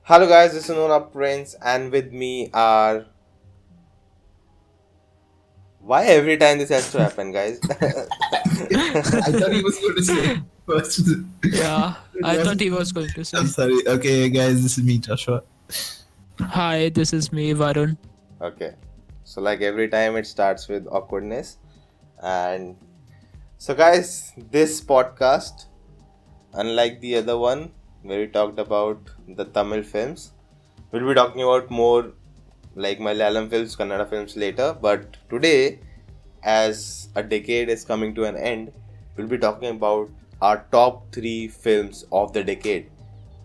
Hello guys, this is Nona Prince and with me are... Why every time this has to happen, guys? I thought he was going to say first. Yeah, It I thought wasn't. he was going to I'm say. sorry. Okay, guys, this is me, Joshua. Hi, this is me, Varun. Okay, so like every time it starts with awkwardness. And so guys, this podcast, unlike the other one where we talked about the Tamil films, we'll be talking about more like Malayalam films, Kannada films later. But today, as a decade is coming to an end, we'll be talking about our top 3 films of the decade,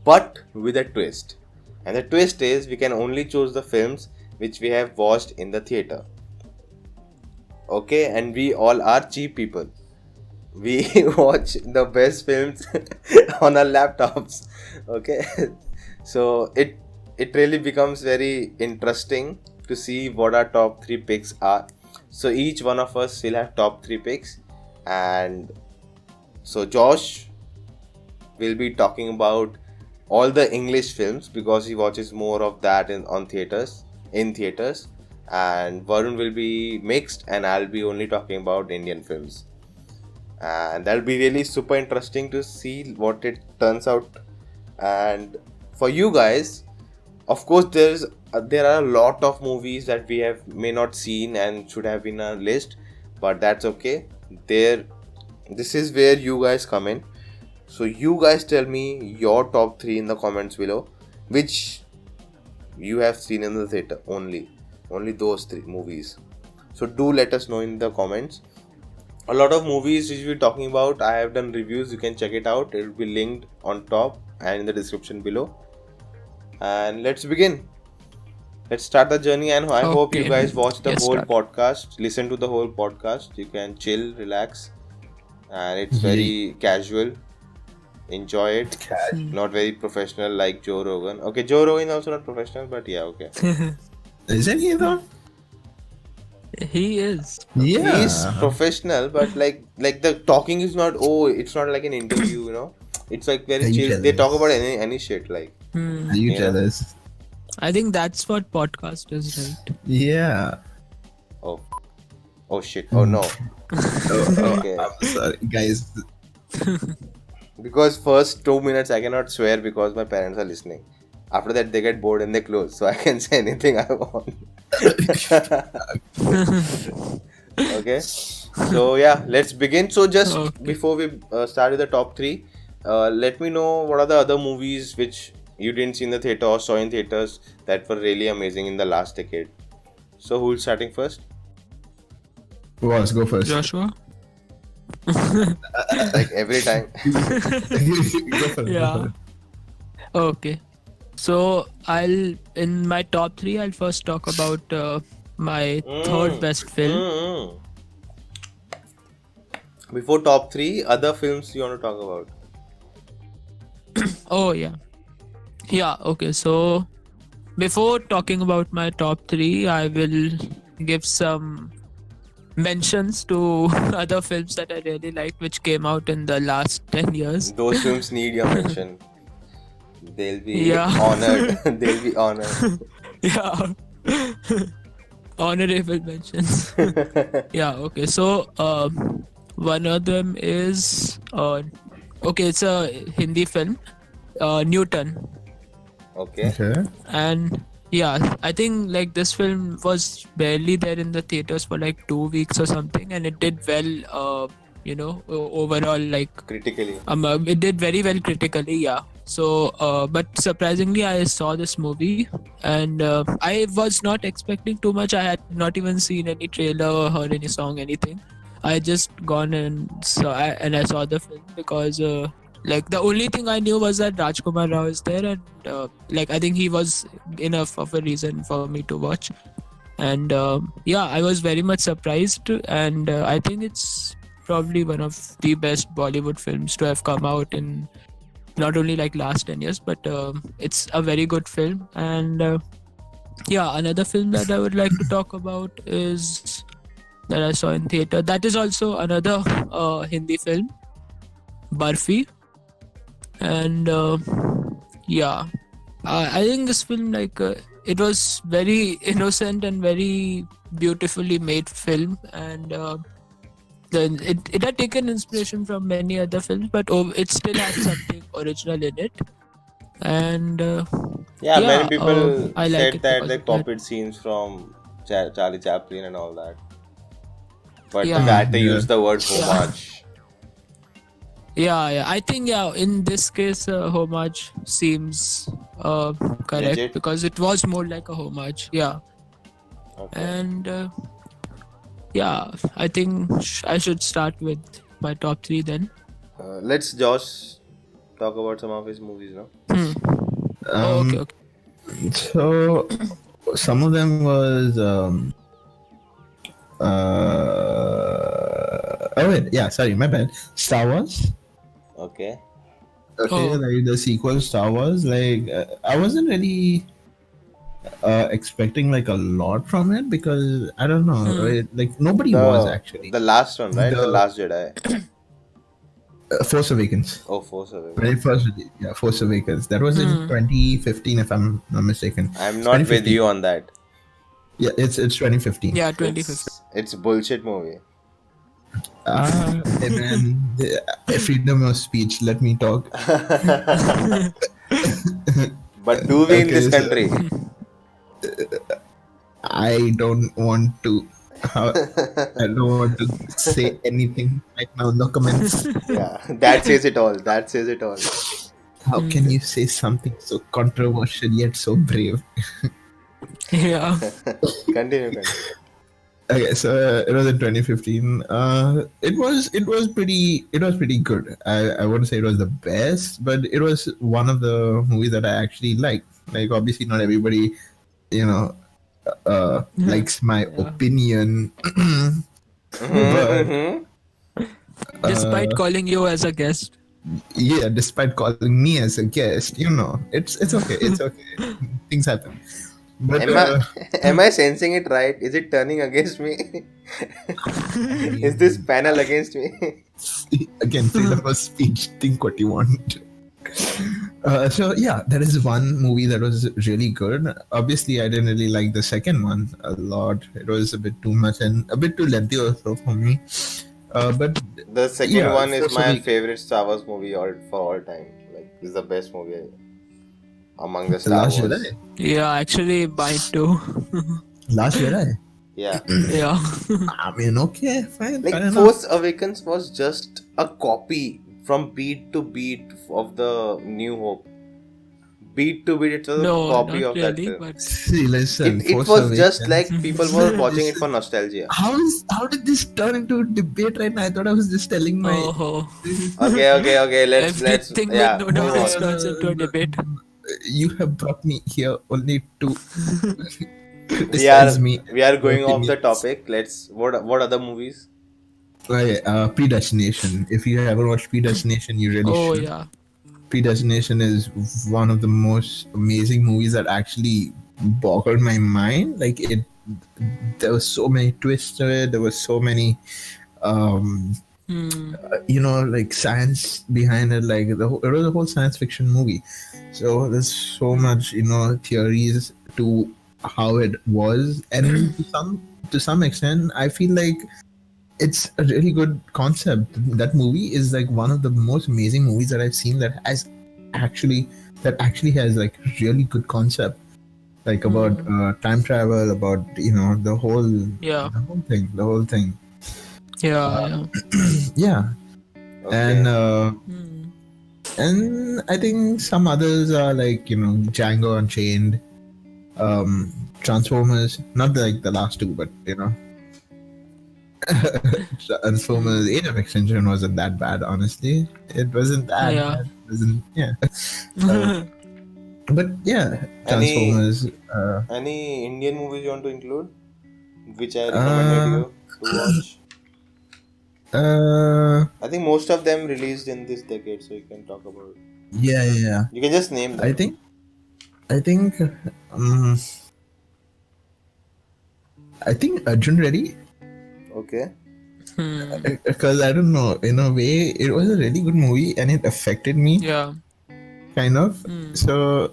but with a twist. And the twist is we can only choose the films which we have watched in the theater. Okay, and we all are cheap people. We watch the best films on our laptops. Okay, so it really becomes very interesting to see what our top 3 picks are. So each one of us will have top 3 picks, and so Josh will be talking about all the English films because he watches more of that in theaters, and Varun will be mixed, and I'll be only talking about Indian films, and that'll be really super interesting to see what it turns out. And for you guys, of course, there are a lot of movies that we have may not seen and should have been on our list, but that's okay. There, this is where you guys come in. So you guys tell me your top 3 in the comments below, which you have seen in the theater only those 3 movies. So do let us know in the comments. A lot of movies which we're talking about, I have done reviews. You can check it out. It will be linked on top and in the description below. And let's begin. Let's start the journey, and I hope you Okay. guys watch the Yes, whole start. podcast. Listen to the whole podcast. You can chill, relax, and it's Yeah. very casual. Enjoy it. Not very professional like Joe Rogan. Okay, Joe Rogan is also not professional, but yeah, okay. Isn't he though? He is. Yeah. He's professional, but like the talking is not. Oh, it's not like an interview, you know. It's like very Are you chill. They talk jealous? about any shit like. Are you Yeah. jealous? I think that's what podcast is, right? Yeah. Oh shit. Oh no. Oh, Okay. I'm sorry, guys. Because first 2 minutes I cannot swear because my parents are listening. After that they get bored and they close, so I can say anything I want. Okay. So yeah, let's begin. So just Okay. before we start with the top 3, let me know what are the other movies which you didn't see in the theater or saw in theaters that were really amazing in the last decade. So who's starting first? Who wants to go first? Joshua? Like every time. Go first. Yeah. Okay. So in my top 3, I'll first talk about my third best film. Mm. Before top 3, other films you want to talk about? Oh, yeah. Yeah, okay. So before talking about my top 3, I will give some mentions to other films that I really like which came out in the last 10 years. Those films need your mention. They'll be Yeah. honored. They'll be honored. Yeah. Honorable mentions. Yeah, okay. So one of them is okay, it's a Hindi film, Newton. Okay. Okay. And yeah, I think like this film was barely there in the theaters for like 2 weeks or something, and it did well. Overall, like Critically. it did very well critically. Yeah. So, but surprisingly, I saw this movie, and I was not expecting too much. I had not even seen any trailer or heard any song, anything. I just gone and I saw the film because. Like the only thing I knew was that Rajkumar Rao is there, and like I think he was enough of a reason for me to watch. And yeah, I was very much surprised, and I think it's probably one of the best Bollywood films to have come out in not only like last 10 years, but it's a very good film. And yeah, another film that I would like to talk about is that I saw in theater. That is also another Hindi film, Barfi. And yeah, I think this film, like, it was very innocent and very beautifully made film, and then it had taken inspiration from many other films, but it still had something original in it. And Yeah, many yeah, people I like said it that because they of that. copied scenes from Charlie Chaplin and all that, but Yeah, that they Yeah. used the word yeah, homage. yeah. I think, yeah, in this case, homage seems correct Legit. because it was more like a homage. Yeah, Okay. and yeah, I think I should start with my top three then. Let's Josh talk about some of his movies now. Hmm. Oh, okay, Um. okay. So some of them was oh wait, yeah, sorry, my bad. Star Wars. Okay. Okay, Oh, like the sequel Star Wars. Like I wasn't really expecting like a lot from it because I don't know, hmm. right? Like nobody was The actually. the last one, right? The The Last Jedi. Force Awakens. Oh, Force Very Awakens. first, yeah, Force Awakens. That was in Hmm. 2015, if I'm not mistaken. I'm not with 2015. you on that. Yeah, it's 2015. Yeah, 2015. It's bullshit movie. Hey man, freedom of speech. Let me talk. But do we in this Okay, so country? I don't want to. How I don't want to say anything right now. No comments. Yeah, that says it all. That says it all. How can Hmm. you say something so controversial yet so brave? Yeah. Continue. Okay, so it was in 2015. It was pretty good. I wouldn't say it was the best, but it was one of the movies that I actually liked. Like obviously not everybody, you know, likes my Yeah. opinion, but Mm-hmm. Despite uh, calling you as a guest. yeah, despite calling me as a guest, it's okay. It's okay. Things happen. But Am I am I sensing it right? Is it turning against me? I Is this mean, panel against me? again, freedom of speech. Think what you want. So yeah, that is one movie that was really good. Obviously, I didn't really like the second one a lot. It was a bit too much and a bit too lengthy also for me. But The second yeah, one is Force my Awakens, favorite Star Wars movie for all time. Like, this is the best movie among the The Star Last Wars. Jedi, Yeah, actually, mine too. Last Jedi. Yeah. Yeah. I mean, okay, fine, fair Like, enough. Force Awakens was just a copy from beat to beat of the New Hope. Beat to beat, it was a No, copy not of that really, film. but See, listen, It Force was just Awakens. like people were watching it for Listen, nostalgia. how did this turn into a debate right now? I thought I was just telling my. oh, Okay. Let's everything with yeah, Nona move just on. turns into a debate. You have brought me here only to We criticize are me and we are my going off the opinions. topic. Let's what other movies? Okay, Predestination. If you haven't watched Predestination, you really Oh, should. yeah. Predestination is one of the most amazing movies that actually boggled my mind. Like it, there was so many twists to it. There was so many, um, Hmm. like science behind it. Like it was a whole science fiction movie. So there's so much, theories to how it was, and to some extent, I feel like it's a really good concept. That movie is like one of the most amazing movies that I've seen actually that actually has like really good concept, like about Hmm. time travel, about the whole Yeah. the whole thing. Yeah. Uh, Yeah. yeah, and Okay. uh, Hmm. and I think some others are like Django Unchained, Transformers, not like the last two, but Transformers Hmm. Age of Extinction wasn't that bad, honestly. It wasn't that Yeah. bad. It wasn't, yeah. Uh, but yeah, Any Transformers. any Indian movies you want to include, which I recommended Uh, you to watch? uh, I think most of them released in this decade, so you can talk about. yeah, yeah, yeah. You can just name I them. think, I think, um, I think Arjun Reddy, Okay. Hmm. because I don't know, in a way, it was a really good movie and it affected me, Yeah. kind of. Hmm. So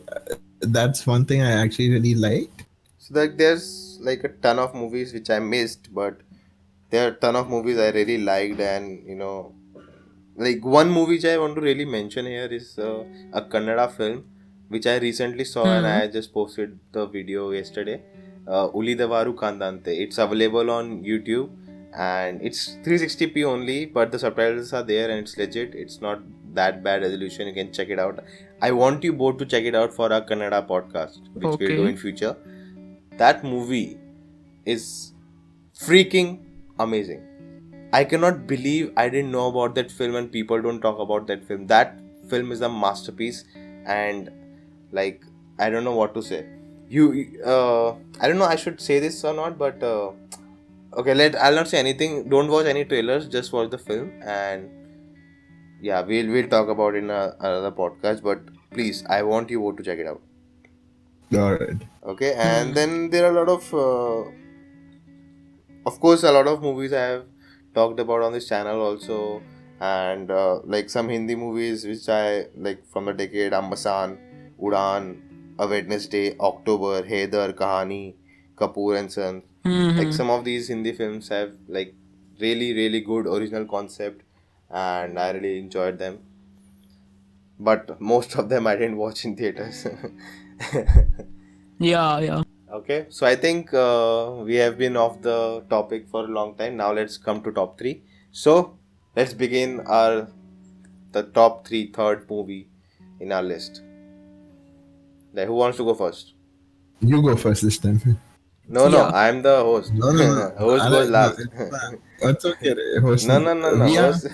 that's one thing I actually really liked. So like there's like a ton of movies which I missed, but there are a ton of movies I really liked, and like one movie which I want to really mention here is a Kannada film which I recently saw, and Hmm. I just posted the video yesterday. Ulidavaru Kandante. It's available on YouTube and it's 360p only, but the subtitles are there and it's legit. It's not that bad resolution. You can check it out. I want you both to check it out for our Kannada podcast, which we'll do Okay. in future. That movie is freaking amazing. I cannot believe I didn't know about that film and people don't talk about that film. That film is a masterpiece, and like I don't know what to say. I don't know I should say this or not, but okay, I'll not say anything. Don't watch any trailers. Just watch the film, and yeah, we'll talk about it in another podcast. But please, I want you both to check it out. All right. Okay, and Hmm. then there are a lot of course, a lot of movies I have talked about on this channel also, and like some Hindi movies which I like from the decade: Ambasan, Udan, A Wednesday, October, Haider, Kahani, Kapoor and Son. Like Hmm. some of these Hindi films have like really good original concept, and I really enjoyed them. But most of them I didn't watch in theaters. Yeah, yeah. Okay, so I think we have been off the topic for a long time. Now let's come to top three. So let's begin the top three third movie in our list. Like, who wants to go first? You go first this time. No, Yeah. I'm the host. No, no, no. Host goes No, last. it's fine. It's okay. Host, No. we are. Host.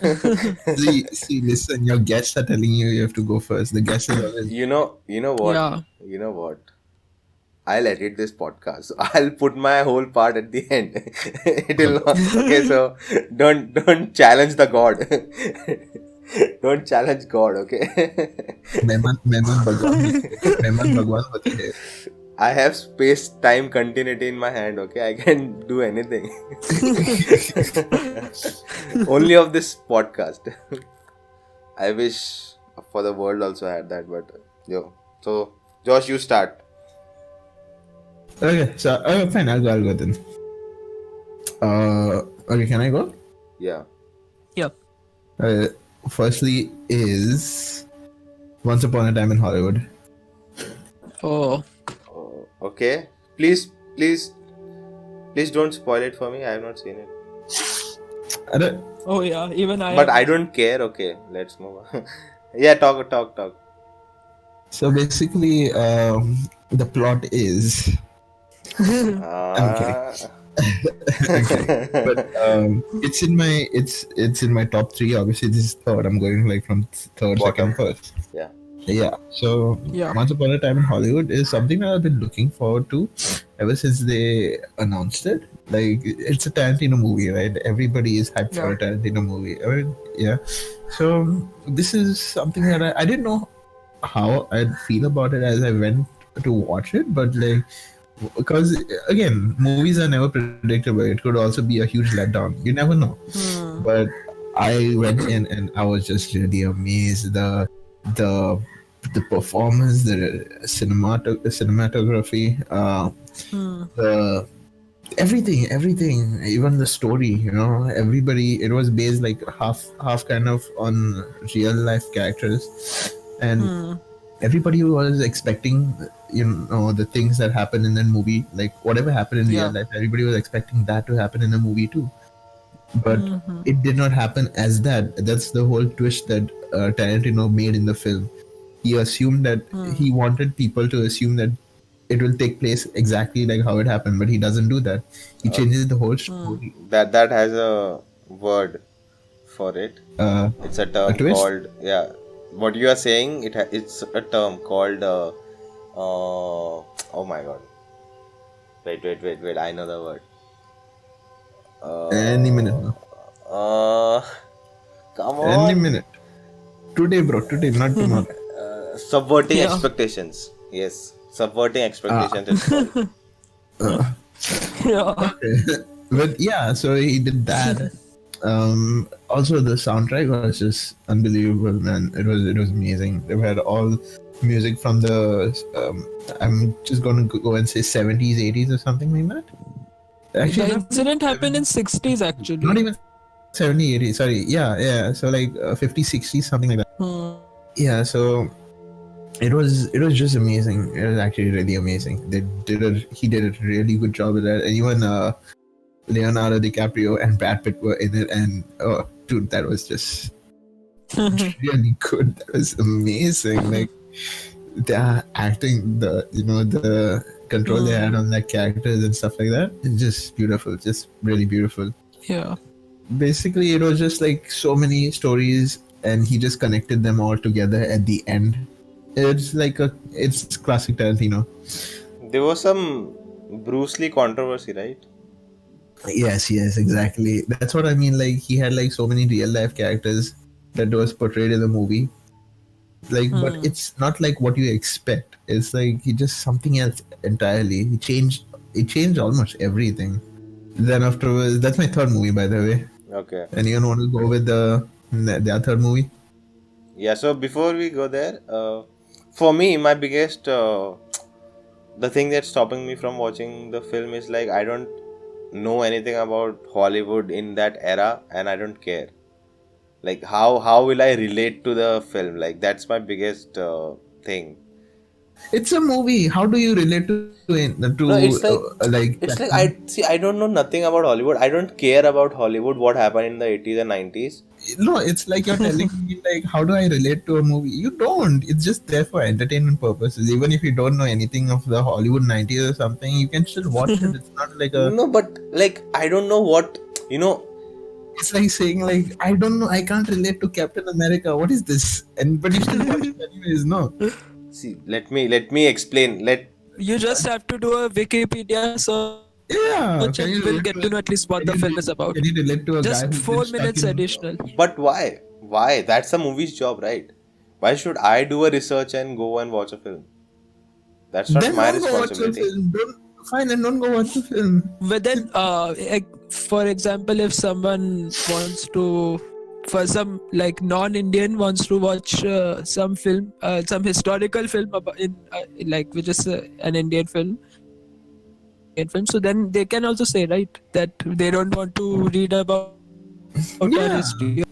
Listen. Your guests are telling you have to go first. The guest is always. You know what? Yeah. You know what? I'll edit this podcast. So I'll put my whole part at the end. It will not. Okay, so don't challenge the God. Don't challenge God. Okay. Mehman Bhagwan. Mehman Bhagwan होते हैं. I have space time continuity in my hand. Okay, I can do anything. Only of this podcast. I wish for the world also had that, but So Josh, you start. Okay, so fine. I'll go then. Okay, can I go? Yeah. Yeah. Uh, Firstly is Once Upon a Time in Hollywood. Oh. Okay. Please don't spoil it for me. I have not seen it. I don't, Oh yeah. Even I. But I don't care. Okay, let's move on. Yeah, talk. so basically, the plot is. I'm kidding. Okay, but it's in my top three. Obviously, this is third. I'm going like from third, Bottom. second, first. Yeah. Yeah. So Yeah. Once Upon a Time in Hollywood is something that I've been looking forward to ever since they announced it. Like it's a Tarantino movie, right? Everybody is hyped for a Tarantino movie. I mean, yeah. So this is something that I didn't know how I'd feel about it as I went to watch it, but like because again, movies are never predictable. It could also be a huge letdown. You never know. Hmm. But I went in and I was just really amazed. The the performance, the cinematography, Hmm. the everything, even the story. Everybody. It was based like half kind of on real life characters, and Hmm. everybody was expecting the things that happened in that movie, like whatever happened in real Yeah. life, everybody was expecting that to happen in the movie too, but Mhm. it did not happen as that's the whole twist that Tarantino made in the film. He assumed that he wanted people to assume that it will take place exactly like how it happened, but he doesn't do that. He changes the whole story. That has a word for it. It's a A term twist. called, yeah. What you are saying, it's a term called oh my god. Wait. I know the word. Any minute now. Come Any on. minute. Today, bro. Today, not tomorrow. Subverting Yeah. expectations. Yes, subverting expectations. It's called. Yeah. But yeah, so he did that, Also, the soundtrack was just unbelievable, man. It was amazing. They had all music from the I'm just going to go and say 70s, 80s, or something like that. Actually, The not incident happened in 70s, 60s not actually. even 70, 80. Sorry, yeah. So like 50, 60, something like that. Hmm. Yeah. So it was just amazing. It was actually really amazing. He did a really good job with that. And even Leonardo DiCaprio and Brad Pitt were in it, and oh, dude, that was just really good. That was amazing. Like the acting, the control they had on their characters and stuff like that. It's just beautiful, just really beautiful. Yeah. Basically, it was just like so many stories, and he just connected them all together at the end. It's classic Tarantino. There was some Bruce Lee controversy, right? Yes, exactly. That's what I mean. Like he had like so many real life characters that was portrayed in the movie. Like, but it's not like what you expect. It's like he just something else entirely. He changed almost everything. Then afterwards, that's my third movie, by the way. Okay. Anyone want to go with the third movie? Yeah, so before we go there, for me, my biggest the thing that's stopping me from watching the film is like I don't know anything about Hollywood in that era, and I don't care. Like how will I relate to the film? Like that's my biggest thing. It's a movie. How do you relate No, to like it's like Batman? I see. I don't know nothing about Hollywood. I don't care about Hollywood. What happened in the 80s and 90s? No, it's like you're telling me like how do I relate to a movie? You don't. It's just there for entertainment purposes. Even if you don't know anything of the Hollywood 90s or something, you can still watch it. It's not like a. No, but like I don't know what you know. It's like saying like I don't know. I can't relate to Captain America. What is this? And but you still watch it anyways. No. See, let me explain. You just have to do a Wikipedia search and will get to know at Yeah. least what the film is about. Can you relate to a Just guy who's 4 been minutes stuck in? additional. But why? Why? That's the movie's job, right? Why should I do a research and go and watch a film? That's not Then my don't go watch the responsibility. film. Don't fine and don't go watch the film. But then, for example, if someone wants to, for some like non-Indian wants to watch some film, some historical film about like which is an Indian film, so then they can also say right that they don't want to read about our Yeah. history.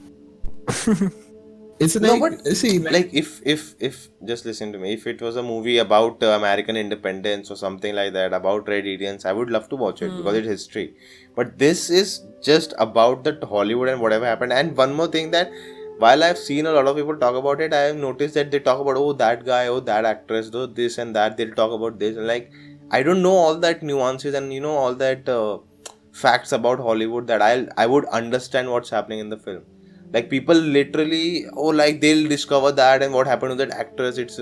It's No, like but see like if just listen to me. If it was a movie about American independence or something like that, about Red Indians, I would love to watch it because it's history. But this is just about the Hollywood and whatever happened. And one more thing that while I've seen a lot of people talk about it, I have noticed that they talk about oh that guy, oh that actress, though this and that. They'll talk about this and like I don't know all that nuances and all that facts about Hollywood that I would understand what's happening in the film. Like people literally like they'll discover that and what happened to that actress it's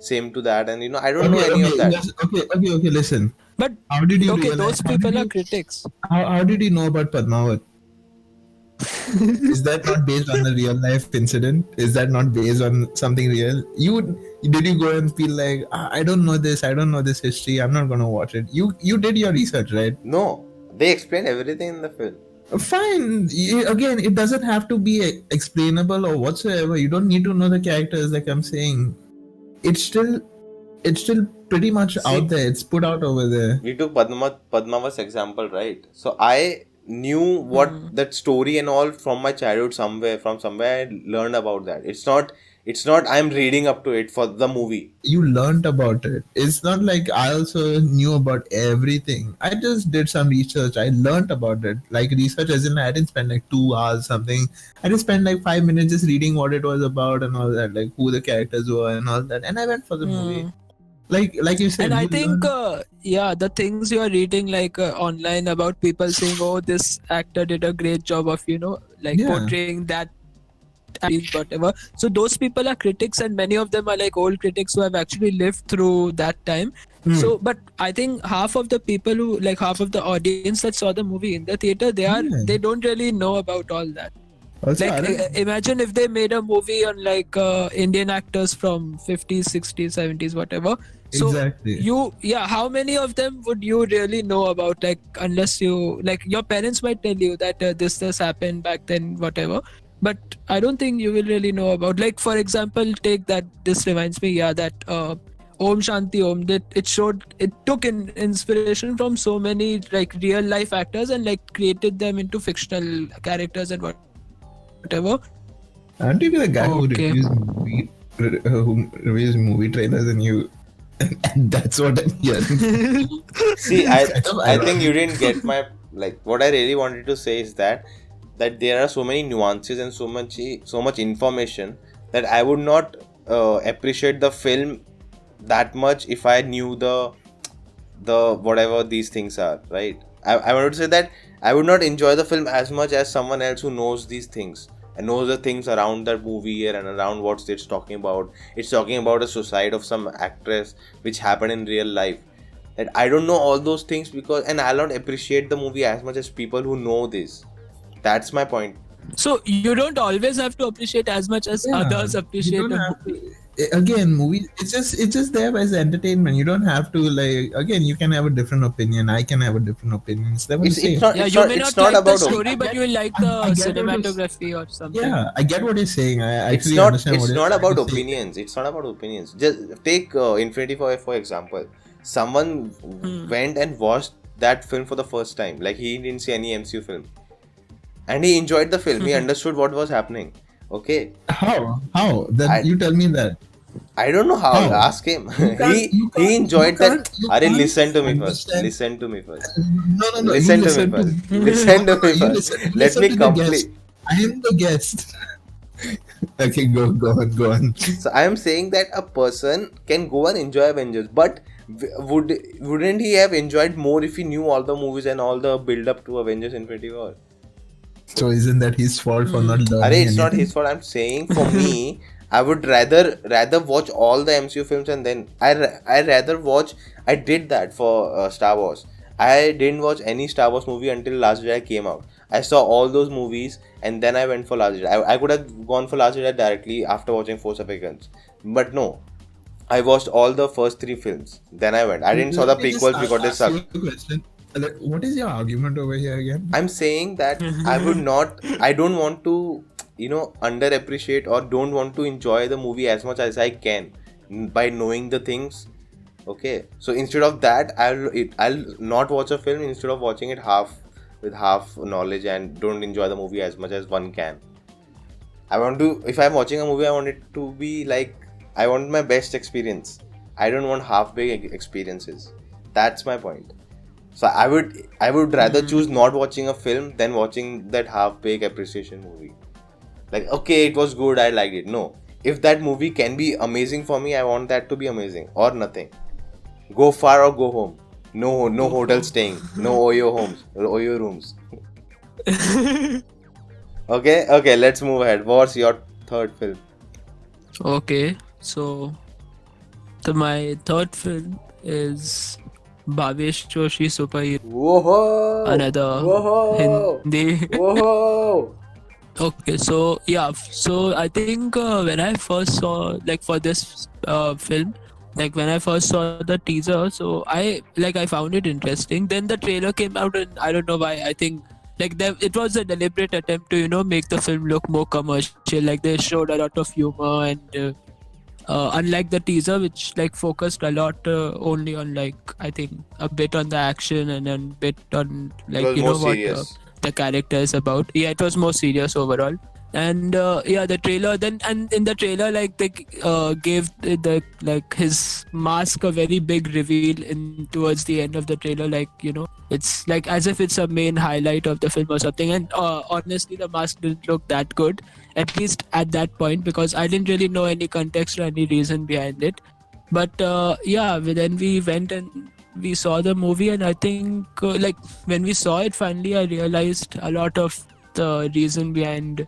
same to that and I don't know any of that. yes, okay. Listen, But how did you okay, realize? those people are critics. How did you know about Padmavat? Is that not based on a real life incident? Is that not based on something real? Did you go and feel like I don't know this, I don't know this history, I'm not gonna watch it. You did your research, right? No, they explain everything in the film. Fine. Again, it doesn't have to be explainable or whatsoever. You don't need to know the characters. Like I'm saying, it's still pretty much See, out there. It's put out over there. we took Padmavat's example, right? So I knew what that story and all from my childhood from somewhere I learned about that. It's not I'm reading up to it for the movie. You learned about it. It's not like I also knew about everything. I just did some research. I learned about it. Like research as in I didn't spend like 2 hours something. I just spent like 5 minutes just reading what it was about and all that, like who the characters were and all that. And I went for the movie. Like you said, And I you think, learn. the things you are reading like online about people saying, "Oh, this actor did a great job of like Yeah. portraying that." Whatever. So those people are critics, and many of them are like old critics who have actually lived through that time. So, but I think half of the people half of the audience that saw the movie in the theater, they Yeah. don't really know about all that. Also, Like imagine if they made a movie on like Indian actors from 50s, 60s, 70s, whatever. So exactly. yeah, how many of them would you really know about? Like unless you like your parents might tell you that this happened back then, whatever. But I don't think you will really know about. Like for example, take that. This reminds me, yeah, that Om Shanti Om. That it took inspiration from so many like real life actors and like created them into fictional characters and whatever. Aren't you the guy Okay. who reviews movie trailers and you? And that's what I'm hearing. See, It's kind of I think you ironic. didn't get my, like, what I really wanted to say is that there are so many nuances and so much information that I would not appreciate the film that much if I knew the whatever these things are, right? I wanted to say that I would not enjoy the film as much as someone else who knows these things and knows the things around that movie and around what it's talking about. It's talking about a suicide of some actress which happened in real life. That I don't know all those things because, and I'll not appreciate the movie as much as people who know this. That's my point. So you don't always have to appreciate as much as Yeah, others you appreciate don't a have movie. to. Again, movies. It's just there as entertainment. You don't have to like. Again, you can have a different opinion. I can have a different opinion. It's never the It's same. not Yeah, it's you not may it's not not like the about story, but you will like the I get what you're. cinematography or something. Yeah, I get what you're saying. I actually understand what it's you're not trying about to say. opinions. It's not about opinions. Just take Infinity War for example. Someone Hmm. went and watched that film for the first time. Like he didn't see any MCU film, and he enjoyed the film. He understood what was happening. Okay, How? How? That I you tell me that. I don't know how. How? Ask him. You can't. You He can't. You enjoyed that. can't. You Are can't listen to me first. understand. Listen to me first. No, no, no. You Listen to me listen to first. me. No, Listen no, to no. me You first. listen. You Let listen me to the guest. complete. I am the guest. Okay, go on, go on. So I am saying that a person can go and enjoy Avengers, but wouldn't he have enjoyed more if he knew all the movies and all the build up to Avengers Infinity War? So isn't that his fault for not Arey, learning it's not his anything? fault. I'm saying for me, I would rather watch all the MCU films and then I rather watch. I did that for Star Wars. I didn't watch any Star Wars movie until Last Jedi came out. I saw all those movies and then I went for Last Jedi. I could have gone for Last Jedi directly after watching Force Awakens, but no. I watched all the first three films. Then I went. I didn't saw the Let me just prequels because they ask you sucked. a question. Like, what is your argument over here again? I'm saying that I don't want to, underappreciate or don't want to enjoy the movie as much as I can by knowing the things. Okay, so instead of that, I'll not watch a film instead of watching it with half knowledge and don't enjoy the movie as much as one can. If I'm watching a movie, I want it to be like, I want my best experience. I don't want half-baked experiences. That's my point. So I would rather choose not watching a film than watching that half-baked appreciation movie. Like, okay, it was good, I liked it. No. If that movie can be amazing for me, I want that to be amazing or nothing. Go far or go home. No hotel staying. No Oyo rooms. Okay, let's move ahead. What's your third film? Okay, so my third film is Bhavesh Joshi Superhero, Whoa! another Whoa! Hindi. Whoa! Okay, so yeah, so I think when I first saw like for this film, like when I first saw the teaser, so I found it interesting. Then the trailer came out, and I don't know why. I think it was a deliberate attempt to make the film look more commercial. Like they showed a lot of humor, and unlike the teaser, which like focused a lot only on like I think a bit on the action and then bit on It like was more what serious. the character is about. Yeah, it was more serious overall. And yeah, the trailer then and in the trailer like they gave the like his mask a very big reveal in towards the end of the trailer. Like it's like as if it's a main highlight of the film or something. And honestly, the mask didn't look that good, at least at that point, because I didn't really know any context or any reason behind it. But yeah, then we went and we saw the movie, and I think like when we saw it finally, I realized a lot of the reason behind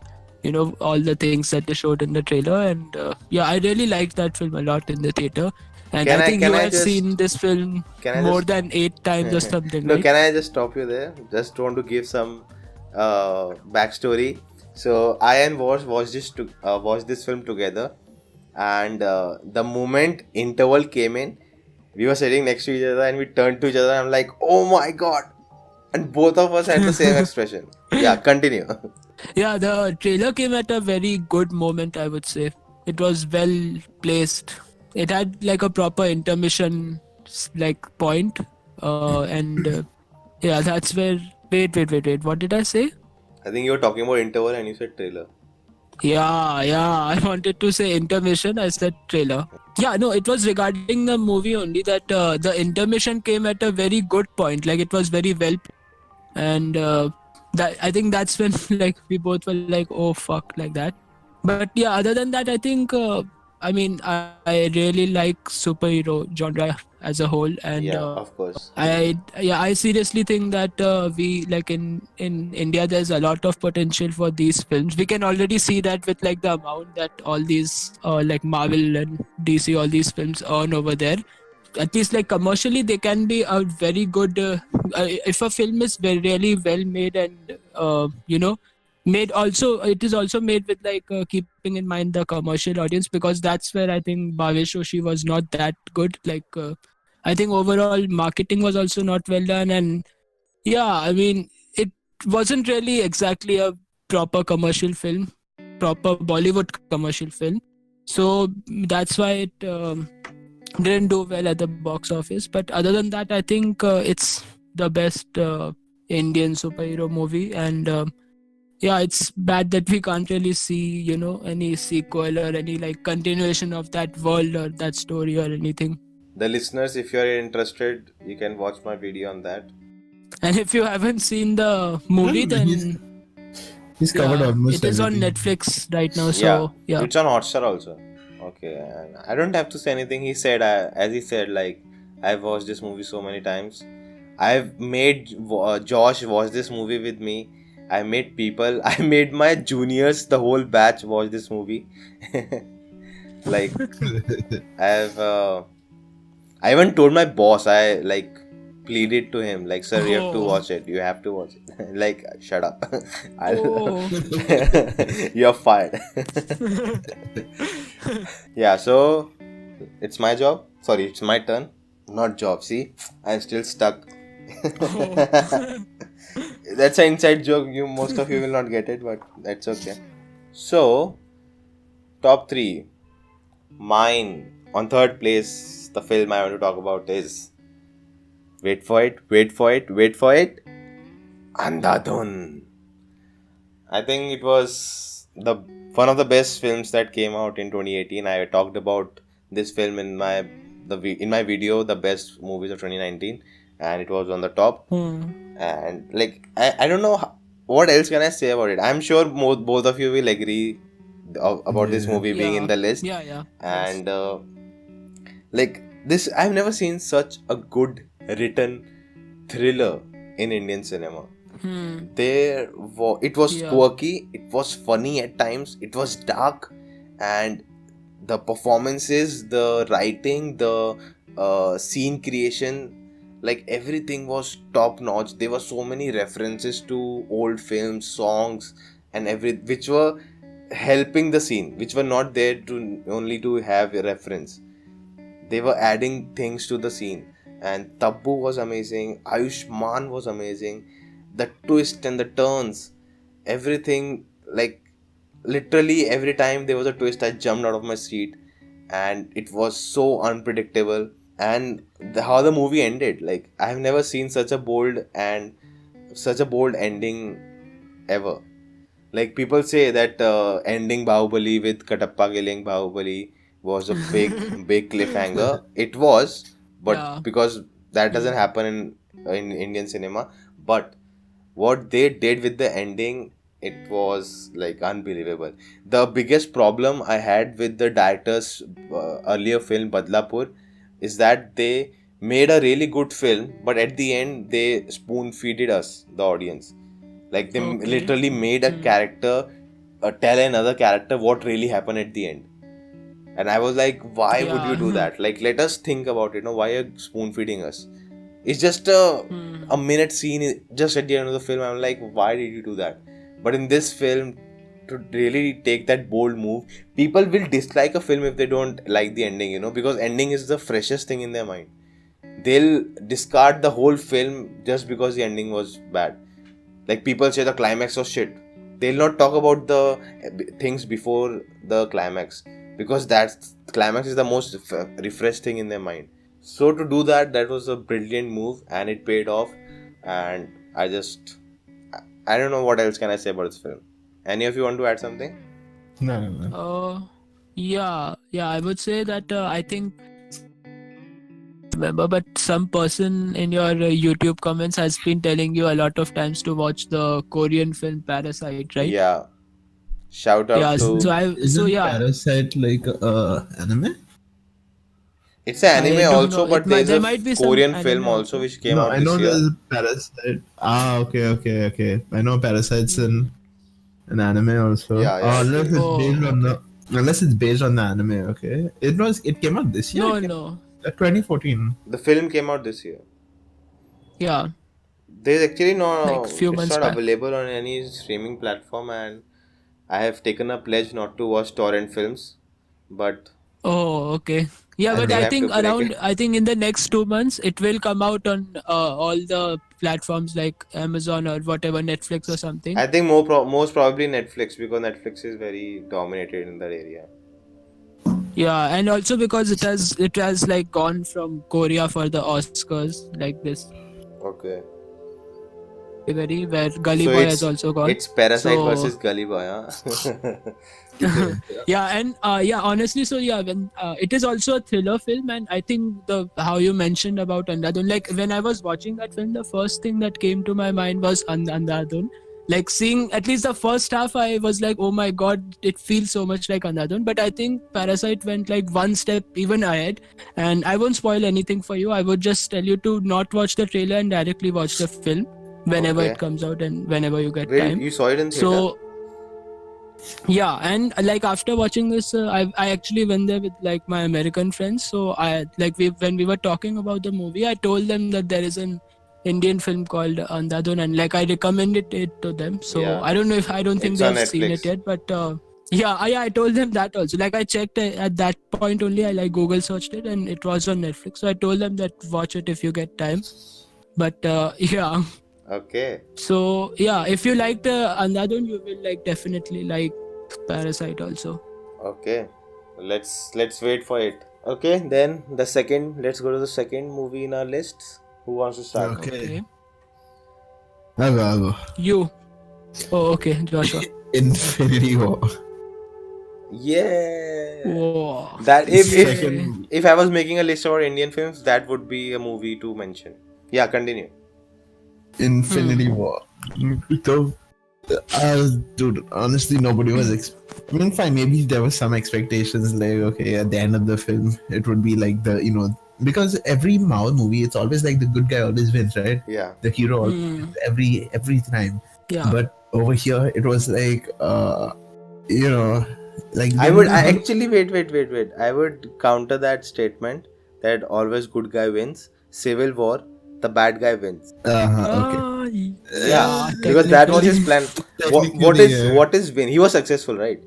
all the things that they showed in the trailer. And yeah, I really liked that film a lot in the theater. And Can I I think can you I have seen just this film can I more just than 8 times or something, no, right? can I just stop you there? Just want to give some backstory. So I and Wars watched this film together, and the moment interval came in, we were sitting next to each other and we turned to each other. And I'm like, "Oh my god!" And both of us had the same expression. Yeah, continue. Yeah, the trailer came at a very good moment, I would say. It was well placed. It had like a proper intermission like point. And yeah, that's where. Wait. What did I say? I think you were talking about interval and you said trailer. Yeah. I wanted to say intermission. I said trailer. Yeah, no, it was regarding the movie only that the intermission came at a very good point. Like it was very well, and that I think that's when like we both were like, oh fuck, like that. But yeah, other than that, I think I mean I really like superhero genre as a whole, and Yeah, of course. I seriously think that we like in India there's a lot of potential for these films. We can already see that with like the amount that all these like Marvel and DC, all these films earn over there. At least like commercially they can be a very good if a film is very really well made, and made also, it is also made with like keeping in mind the commercial audience, because that's where I think Bhavesh Joshi was not that good. Like I think overall marketing was also not well done, and yeah, I mean it wasn't really exactly a proper commercial film, proper Bollywood commercial film. So that's why it didn't do well at the box office. But other than that, I think it's the best Indian superhero movie, and yeah, it's bad that we can't really see, any sequel or any like continuation of that world or that story or anything. The listeners, if you're interested, you can watch my video on that. And if you haven't seen the No, movie, no, then he's covered yeah, almost it is on everything. Netflix right now. Yeah, So yeah. it's on Hotstar also. Okay, and I don't have to say anything. He said, as he said, like, I've watched this movie so many times. I've made Josh watch this movie with me. I made people, I made my juniors, the whole batch, watch this movie. Like, I've, I even told my boss, I like pleaded to him, like, sir, you have to Oh. watch it. You have to watch it. Like, shut up. Oh. You're fired. Yeah, so it's my job. Sorry, it's my turn. Not job. See, I'm still stuck. That's an inside joke. Most of you will not get it, but that's okay. So, top three. Mine on third place. The film I want to talk about is, wait for it. Andhadhun. I think it was the one of the best films that came out in 2018. I talked about this film in my video, the best movies of 2019, and it was on the top. And like I don't know what else can I say about it. I'm sure both of you will agree about this Yeah. movie being in the list. Yeah. And like this, I've never seen such a good written thriller in Indian cinema. It was Yeah. quirky, it was funny at times, it was dark, and the performances, the writing, the scene creation, like everything was top notch. There were so many references to old films, songs, and which were helping the scene, which were not there to only to have a reference. They were adding things to the scene, and Tabbu was amazing, Ayushman was amazing, the twist and the turns, everything, like literally every time there was a twist I jumped out of my seat, and it was so unpredictable. And how the movie ended, like I have never seen such a bold ending ever. Like people say that ending Bahubali with Katappa killing Bahubali was a big cliffhanger. It was, but Yeah. because that doesn't happen in Indian cinema. But what they did with the ending, it was like unbelievable. The biggest problem I had with the director's earlier film Badlapur is that they made a really good film, but at the end they spoon feeded us, the audience. Like they Okay. literally made a character tell another character what really happened at the end. And I was like, why would you do that? Like, let us think about it. Why are you spoon feeding us? It's just a minute scene just at the end of the film. I'm like, why did you do that? But in this film, to really take that bold move. People will dislike a film if they don't like the ending, because ending is the freshest thing in their mind. They'll discard the whole film just because the ending was bad. Like people say the climax was shit. They'll not talk about the things before the climax because that's climax is the most refreshed thing in their mind. So to do that, that was a brilliant move and it paid off. And I don't know what else can I say about this film. Any of you want to add something? No. Yeah, I would say that I think remember, but some person in your YouTube comments has been telling you a lot of times to watch the Korean film Parasite, right? Yeah. Shout out Yeah, to. Isn't Parasite like anime? It's an I anime don't know. also, but there's There a might be some Korean anime film also also. which came No, out I this know year. there's Parasite. Okay. I know Parasite's in an anime also. Yeah, it Unless is. it's based Oh, on the anime. Okay, it came out this year. no, It came no. 2014. The film came out this year. Yeah, There's actually like no, few it's months not back. available on any streaming platform, and I have taken a pledge not to watch torrent films, but Oh, okay. Yeah, I but may I Okay. have to think break it. in the next 2 months it will come out on all the platforms like Amazon or whatever, Netflix or something. I think most probably Netflix because Netflix is very dominated in that area. Yeah, and also because it has like gone from Korea for the Oscars like this Okay, category where Gully so Boy has it's also gone. it's Parasite So versus Gully Boy, huh? yeah, and honestly, so yeah, when it is also a thriller film, and I think the how you mentioned about Andhadhun, like when I was watching that film, the first thing that came to my mind was Andhadhun. Like seeing at least the first half, I was like, oh my god, it feels so much like Andhadhun. But I think Parasite went like one step even ahead, and I won't spoil anything for you. I would just tell you to not watch the trailer and directly watch the film whenever Okay. it comes out and whenever you get Where time. you saw it in theater? So yeah, and like after watching this, I actually went there with like my American friends. So I like when we were talking about the movie, I told them that there is an Indian film called Andhadhun, and like I recommended it to them. So Yeah, I don't think it's they on have seen it Netflix. yet, but I told them that also. Like I checked at that point only. I like Google searched it, and it was on Netflix. So I told them that watch it if you get time. But yeah. Okay, So yeah, if you liked Andhadhun, you will like definitely like Parasite also. okay. Let's wait for it. Okay, then the second. Let's go to the second movie in our list. Who wants to start? Okay. Okay. I'll go. You. Oh, okay, Joshua. Infinity War. Yeah. Whoa. That Second. if I was making a list of our Indian films, that would be a movie to mention. Yeah, continue. Infinity War. So, dude, honestly, nobody was. I mean, fine, maybe there was some expectations, like, okay, at the end of the film, it would be like because every Marvel movie, it's always like the good guy always wins, right? Yeah. The hero always wins every time. Yeah. But over here, it was like, like I actually wait. I would counter that statement that always good guy wins. Civil War, the bad guy wins. Okay. Yeah, because that was his plan. Technically, What is win? He was successful, right?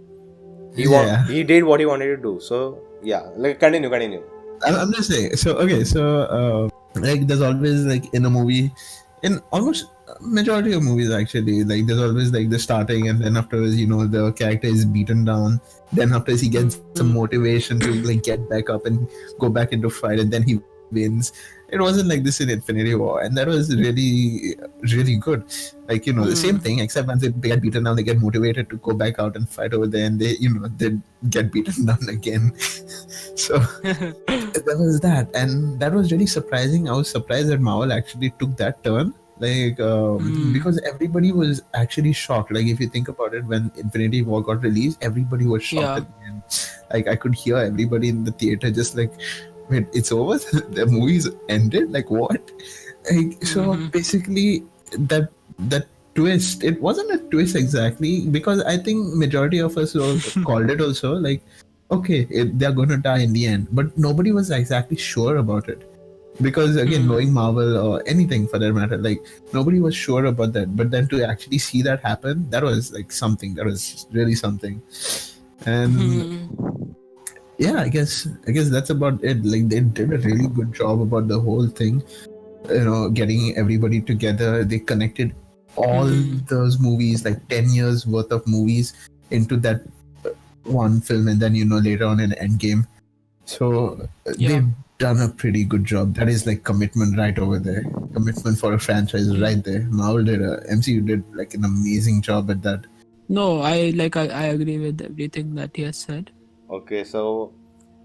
Yeah. He did what he wanted to do. So yeah, like continue. I'm just saying. So okay, so like there's always like in a movie, in almost majority of movies actually, like there's always like the starting, and then afterwards, the character is beaten down. Then afterwards, he gets some motivation to like get back up and go back into fight, and then he wins. It wasn't like this in Infinity War, and that was really, really good. Like the same thing, except once they get beaten down, they get motivated to go back out and fight over there, and they get beaten down again. So there was that, and that was really surprising. I was surprised that Marvel actually took that turn, like because everybody was actually shocked. Like if you think about it, when Infinity War got released, everybody was shocked Yeah. at the end. Like I could hear everybody in the theater just like, wait, it's over? The movie's ended? Like what? Like, so basically that twist, it wasn't a twist exactly, because I think majority of us called it also, like, okay, they're going to die in the end, but nobody was exactly sure about it. Because again, knowing Marvel or anything for that matter, like nobody was sure about that. But then to actually see that happen, that was like something. That was really something. And yeah, I guess that's about it. Like they did a really good job about the whole thing. Getting everybody together. They connected all those movies, like 10 years worth of movies, into that one film, and then later on in Endgame. So Yeah. they've done a pretty good job. That is like commitment right over there. Commitment for a franchise right there. MCU did like an amazing job at that. No, I agree with everything that he has said. Okay, so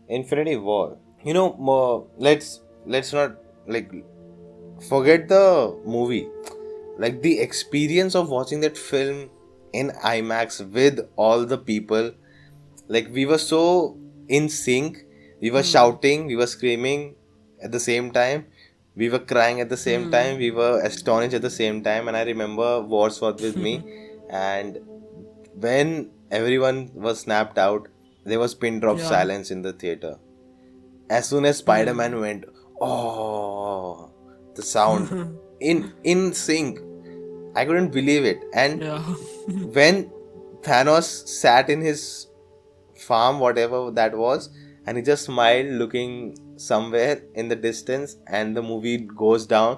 Infinity War. More, let's not like forget the movie. Like the experience of watching that film in IMAX with all the people. Like we were so in sync. We were shouting, we were screaming at the same time. We were crying at the same time. We were astonished at the same time. And I remember Wars was with me. And when everyone was snapped out, there was pin drop Yeah. silence in the theater. As soon as Spider-Man went, oh, the sound in sync. I couldn't believe it. And Yeah. when Thanos sat in his farm, whatever that was, and he just smiled, looking somewhere in the distance, and the movie goes down,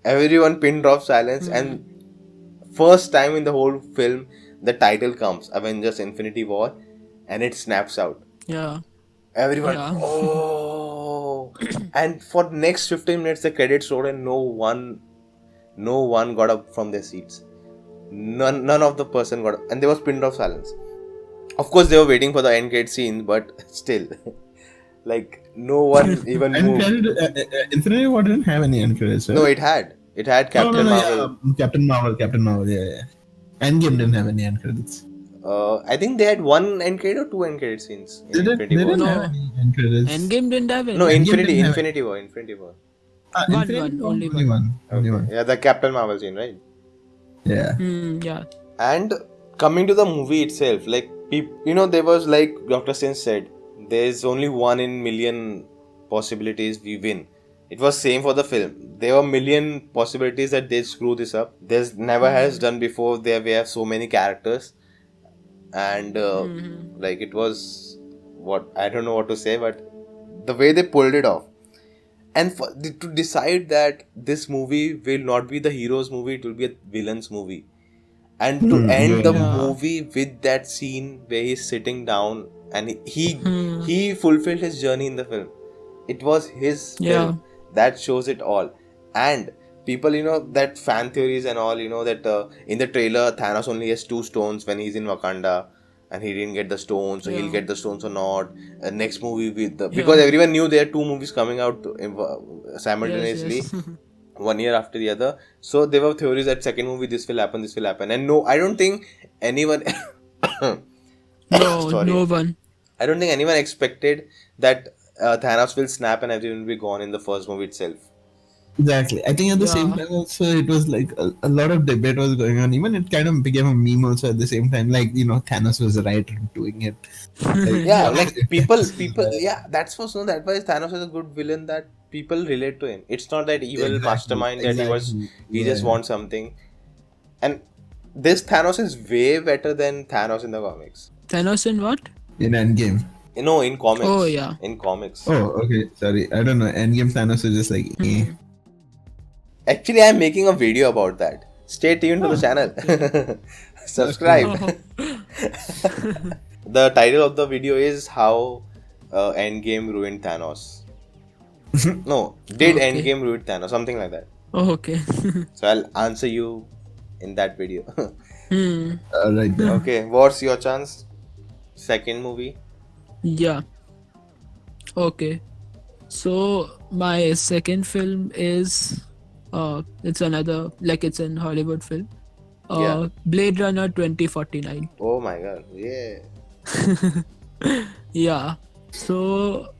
everyone pin drop silence, and first time in the whole film, the title comes, Avengers Infinity War, and it snaps out. Yeah. Everyone, Yeah. oh, and for next 15 minutes the credits rolled, and no one got up from their seats. None of the person got up, and there was pin drop silence. Of course, they were waiting for the end credit scene, but still, like no one even moved. Infinity War didn't have any end credits, right? No, it had Captain Marvel. Yeah, Captain Marvel, yeah. Endgame didn't have any end credits. I think they had one end credit or two end credit scenes in They Infinity War. didn't No. have any end credits. Endgame didn't have it. No, Endgame didn't have Infinity War. Infinity War, only only one. Only Okay. one. Yeah, the Captain Marvel scene, right? Yeah. Yeah. And coming to the movie itself, like there was, like Dr. Strange said, there's only 1 in million possibilities we win. It was same for the film. There were million possibilities that they screw this up. There's never has done before. There we have so many characters, and like it was what I don't know what to say, but the way they pulled it off. And to decide that this movie will not be the hero's movie, it will be a villain's movie. And to end the movie with that scene where he's sitting down and he fulfilled his journey in the film. It was his film. That shows it all. And people, that fan theories and all, that in the trailer, Thanos only has 2 stones when he's in Wakanda. And he didn't get the stones, so he'll get the stones or not. Next movie because everyone knew there are 2 movies coming out simultaneously, Yes. 1 year after the other. So there were theories that second movie this will happen. And no, I don't think anyone. No, Sorry. no one. I don't think anyone expected that Thanos will snap and everyone will be gone in the first movie itself. Exactly. I think at the same time also it was like a lot of debate was going on. Even it kind of became a meme also at the same time. Like, Thanos was right in doing it. Like, Yeah, like people, yeah, that's for so that why Thanos is a good villain, that people relate to him. It's not that evil mastermind that he just wants something. And this Thanos is way better than Thanos in the comics. Thanos in what? In Endgame. No, in comics. Oh, yeah. In comics. Oh, okay. Sorry. I don't know. Endgame Thanos is just like, Actually, I'm making a video about that. Stay tuned to the channel. Subscribe. The title of the video is How Endgame Ruined Thanos. No, did Endgame ruin Thanos? Something like that. Oh, okay. So I'll answer you in that video. right there. Okay, what's your chance? Second movie? Yeah. Okay. So my second film is it's another, like, it's an Hollywood film. Blade Runner 2049. Oh my god, yeah. Yeah. So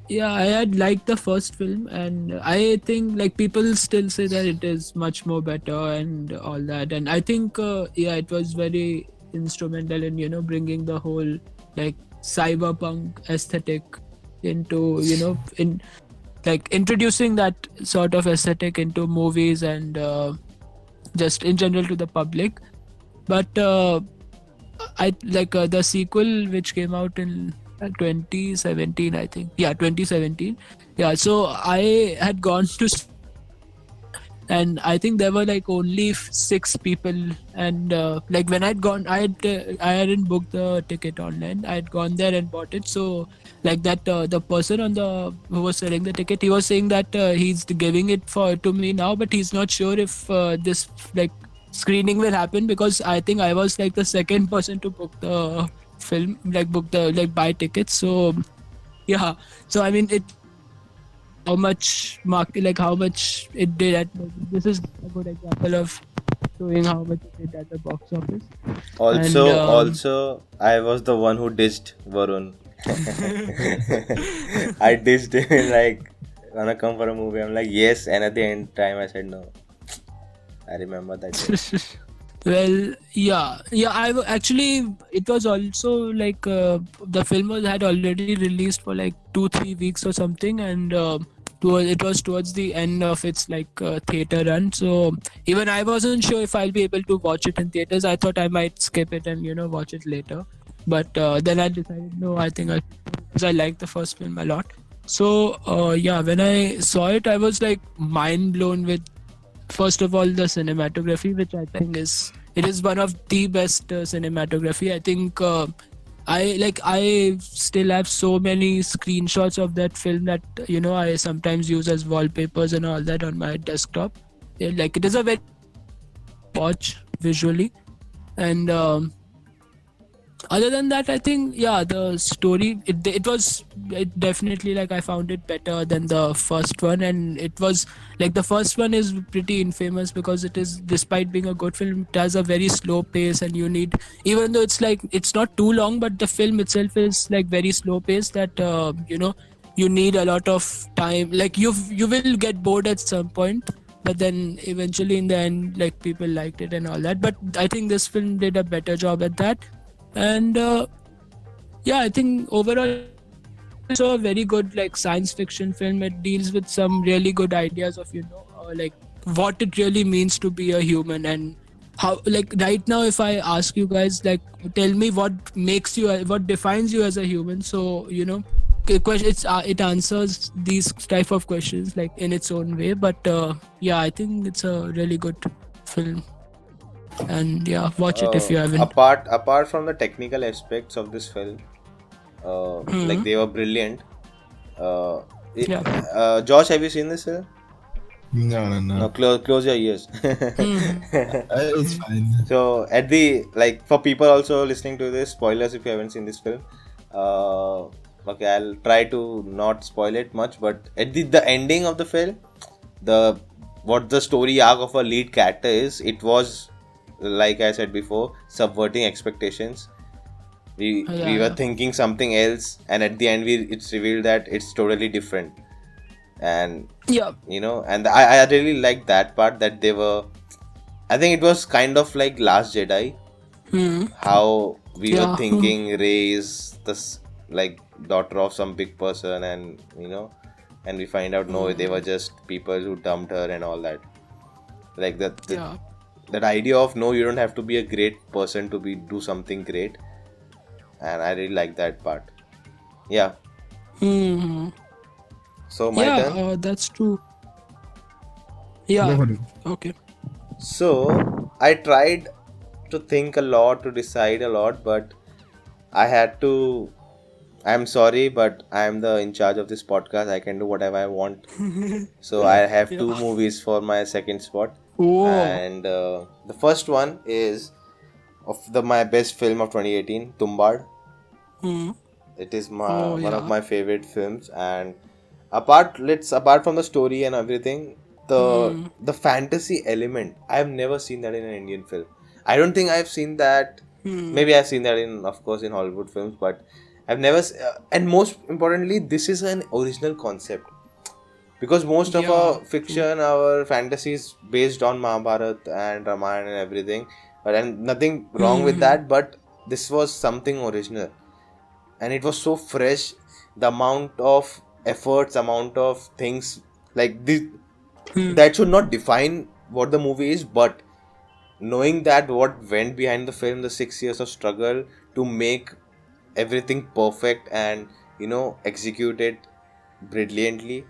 yeah, I had liked the first film, and I think like people still say that it is much more better and all that, and I think it was very instrumental in bringing the whole like cyberpunk aesthetic into like introducing that sort of aesthetic into movies and just in general to the public. But I like the sequel which came out in 2017, I think. Yeah, 2017. Yeah, so I had gone to and I think there were like only six people. And like when I hadn't booked the ticket online. I had gone there and bought it. So like that the person on the who was selling the ticket, he was saying that he's giving it for to me now, but he's not sure if this like screening will happen, because I think I was like the second person to book the film, like book the like buy tickets. So yeah, so I mean it how much market, like how much it did at, this is a good example of showing how much it did at the box office. And Also, I was the one who ditched Varun. I ditched him like, wanna come for a movie? I'm like, yes, and at the end time I said no. I remember that day. well, yeah, actually it was also like the film had already released for like 2-3 weeks or something. And it was towards the end of its like theater run. So even I wasn't sure if I'll be able to watch it in theaters. I thought I might skip it and watch it later. But then I decided no, I think because I liked the first film a lot. So yeah, when I saw it, I was like mind blown with, first of all, the cinematography, which I think is one of the best cinematography. I think I still have so many screenshots of that film that I sometimes use as wallpapers and all that on my desktop. Like it is a very watch visually. And other than that, I think the story, it definitely, like, I found it better than the first one. And it was like the first one is pretty infamous because it is, despite being a good film, it has a very slow pace. And you need, even though it's like it's not too long, but the film itself is like very slow pace, that you need a lot of time. Like you will get bored at some point, but then eventually in the end, like, people liked it and all that. But I think this film did a better job at that. And I think overall it's a very good like science fiction film. It deals with some really good ideas of like what it really means to be a human. And how, like, right now, if I ask you guys, like, tell me what defines you as a human. So it answers these type of questions like in its own way. But I think it's a really good film. And watch it if you haven't. Apart from the technical aspects of this film, like they were brilliant. Josh, have you seen this film? No. No, close your ears. It's fine. So at the, like, for people also listening to this, spoilers if you haven't seen this film. Okay, I'll try to not spoil it much, but at the ending of the film, what the story arc of a lead character is, it was, like I said before, subverting expectations. We were thinking something else, and at the end it's revealed that it's totally different. And and I really like that part, that they were, I think it was kind of like Last Jedi, how we were thinking Rey is this like daughter of some big person, and and we find out no, they were just people who dumped her and all that. Like that idea of no, you don't have to be a great person to do something great. And I really like that part. Yeah. So my turn. That's true. Go Yeah. for it. Okay. So I tried to think a lot, to decide a lot, but I had to. I'm sorry, but I'm the in charge of this podcast. I can do whatever I want. So I have two movies for my second spot. Oh. And the first one is of my best film of 2018, Tumbad. It is one of my favorite films. And apart from the story and everything, the fantasy element, I have never seen that in an Indian film. I don't think I've seen that. Maybe I've seen that in Hollywood films, but I've never. And most importantly, this is an original concept. Because most of our fiction, our fantasy is based on Mahabharata and Ramayana and everything. And nothing wrong with that, but this was something original. And it was so fresh. The amount of efforts, amount of things, like this, Hmm. that should not define what the movie is, but knowing that what went behind the film, the 6 years of struggle to make everything perfect and execute it brilliantly.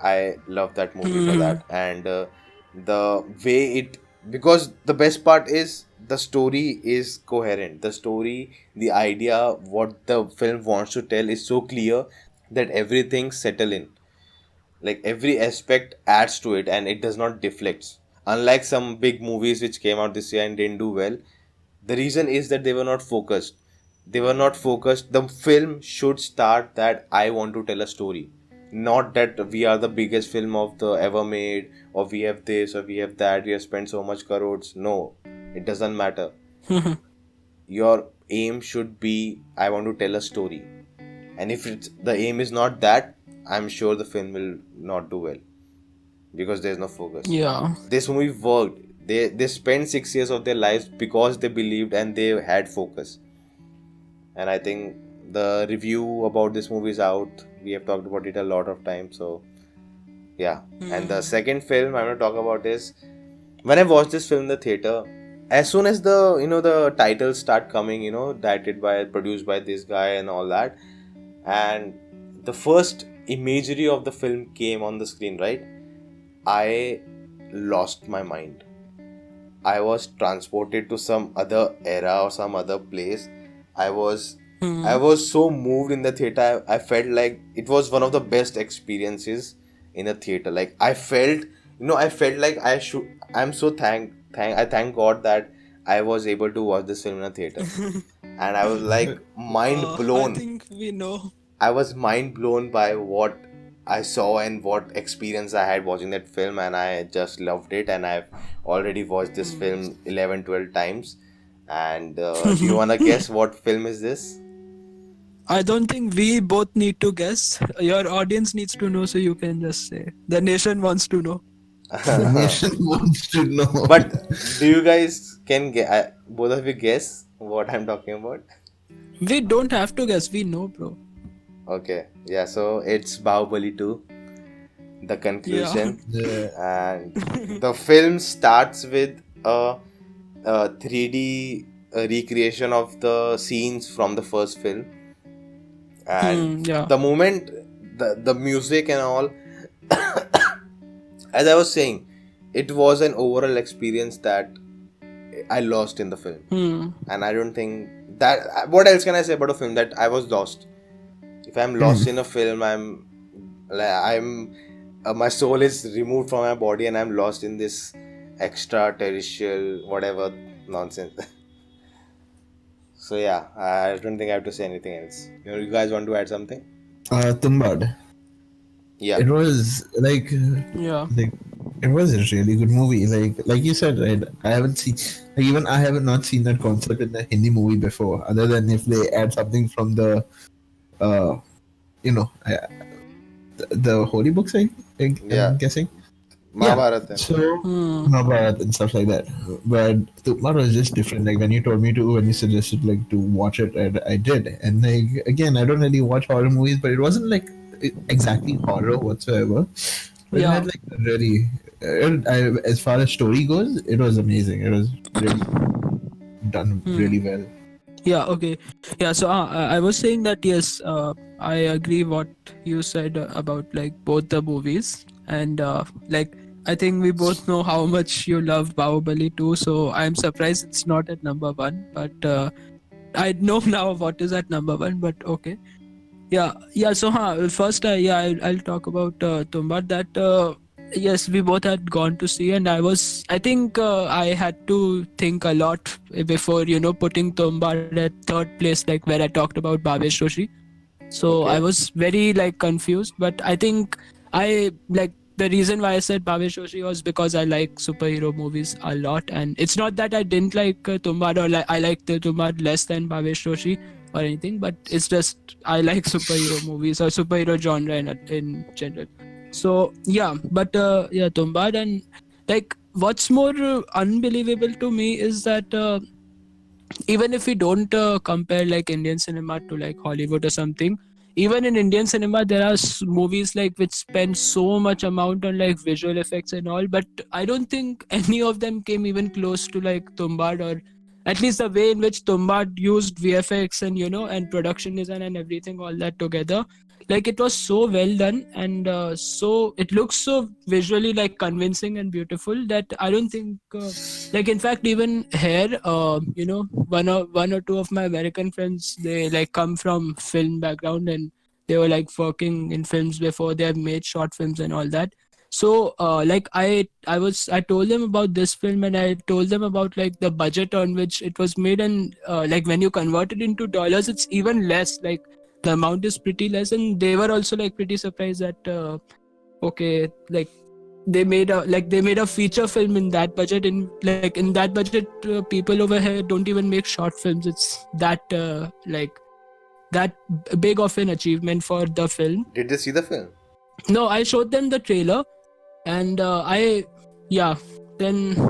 I love that movie for Hmm. that. And the way it, because the best part is the story is coherent. The story, the idea, what the film wants to tell is so clear that everything settle in, like every aspect adds to it and it does not deflects, unlike some big movies which came out this year and didn't do well. The reason is that they were not focused. The film should start that I want to tell a story, not that we are the biggest film of the ever made, or we have this or we have that, we have spent so much crores. No, it doesn't matter. Your aim should be I want to tell a story. And if the aim is not that, I'm sure the film will not do well because there's no focus. Yeah. This movie worked. They spent 6 years of their lives because they believed and they had focus. And I think the review about this movie is out. We have talked about it a lot of times. So yeah. And the second film I'm gonna talk about is, when I watched this film in the theater, as soon as the titles start coming, directed by, produced by this guy and all that, and the first imagery of the film came on the screen, right? I lost my mind. I was transported to some other era or some other place. I was I Hmm. was so moved in the theater. I felt like it was one of the best experiences in a theater. Like I felt like I should. I'm so I thank God that I was able to watch this film in a theater, and I was like mind I blown. think we know. I was mind blown by what I saw and what experience I had watching that film, and I just loved it. And I've already watched this film 11, 12 times. And do you want to guess what film is this? I don't think we both need to guess. Your audience needs to know, so you can just say. The nation wants to know. The nation wants to know. But do you guys both of you guess what I'm talking about? We don't have to guess. We know, bro. Okay, yeah, so it's Bahubali 2, the Yeah. conclusion. Yeah. And the film starts with a 3D recreation of the scenes from the first film. And Yeah. the moment, the music and all, as I was saying, it was an overall experience that I lost in the film. And I don't think that, what else can I say about a film, that I was lost. If I'm lost in a film, my soul is removed from my body and I'm lost in this extraterrestrial whatever nonsense. So yeah, I don't think I have to say anything else. You guys want to add something? Tumbad. Yeah. It was like Yeah. it was a really good movie. Like you said, right? I haven't seen, like, even I have not seen that concept in a Hindi movie before, other than if they add something from the uh you know I, the holy books, Yeah. I'm guessing. Mahabharata. So Mahabharata and stuff like that. But Tumar was just different. Like when you suggested like to watch it, I did. And like again, I don't really watch horror movies, but it wasn't like exactly horror whatsoever. But it Yeah. had like really, as far as story goes, it was amazing. It was really done really well. Yeah. Okay. Yeah. So I was saying that yes, I agree what you said about like both the movies, and like I think we both know how much you love Bahubali too. So I'm surprised it's not at number one, but I know now what is at number one. But okay. Yeah. So first, I'll talk about Tumbar. That yes, we both had gone to see, and I think I had to think a lot before putting Tumbar at third place, like where I talked about Bhavesh Joshi. So I Okay. was very like confused, but I think I like the reason why I said Bhavesh Joshi was because I like superhero movies a lot, and it's not that I didn't like Tumbar or like I liked Tumbar less than Bhavesh Joshi or anything, but it's just I like superhero movies or superhero genre in general. So yeah, but yeah, Tumbar, and like what's more unbelievable to me is that even if we don't compare like Indian cinema to like Hollywood or something, even in Indian cinema there are movies like which spend so much amount on like visual effects and all, but I don't think any of them came even close to like Tumbad, or at least the way in which Tumbad used VFX and and production design and everything all that together. Like it was so well done, and so it looks so visually like convincing and beautiful that I don't think like in fact even here one or two of my American friends, they like come from film background, and they were like working in films before, they have made short films and all that. So like I told them about this film, and I told them about like the budget on which it was made, and like when you convert it into dollars, it's even less. Like the amount is pretty less, and they were also like pretty surprised that okay, like they made a feature film in that budget. In that budget, people over here don't even make short films. It's that that big of an achievement for the film. Did they see the film? No, I showed them the trailer, and then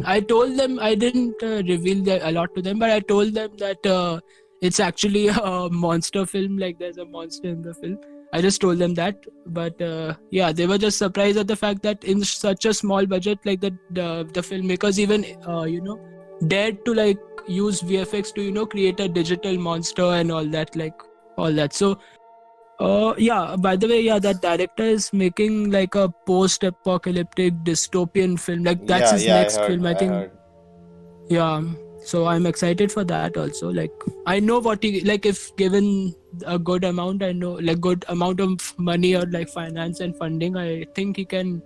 I told them, I didn't reveal a lot to them, but I told them that it's actually a monster film, like there's a monster in the film. I just told them that, but they were just surprised at the fact that in such a small budget, like the filmmakers even dared to like use VFX to create a digital monster and all that, so by the way, that director is making like a post-apocalyptic dystopian film. Like that's his next film, I think. heard. Yeah, so I'm excited for that also. Like I know what he like, if given a good amount, I know like good amount of money or like finance and funding, I think he can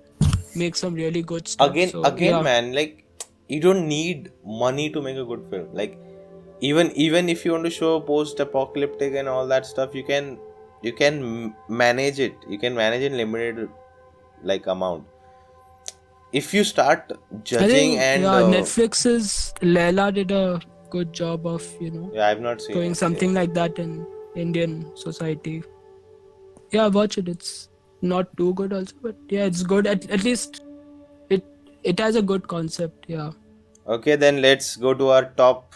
make some really good stuff. Again, man, like you don't need money to make a good film. Like even if you want to show post-apocalyptic and all that stuff, you can manage it. You can manage in limited like amount. If you start I judging think and Netflix's Leila did a good job of I've not seen doing it, something like that in Indian society. Yeah, watch it. It's not too good also, but yeah, it's good. At least it has a good concept. Yeah. Okay, then let's go to our top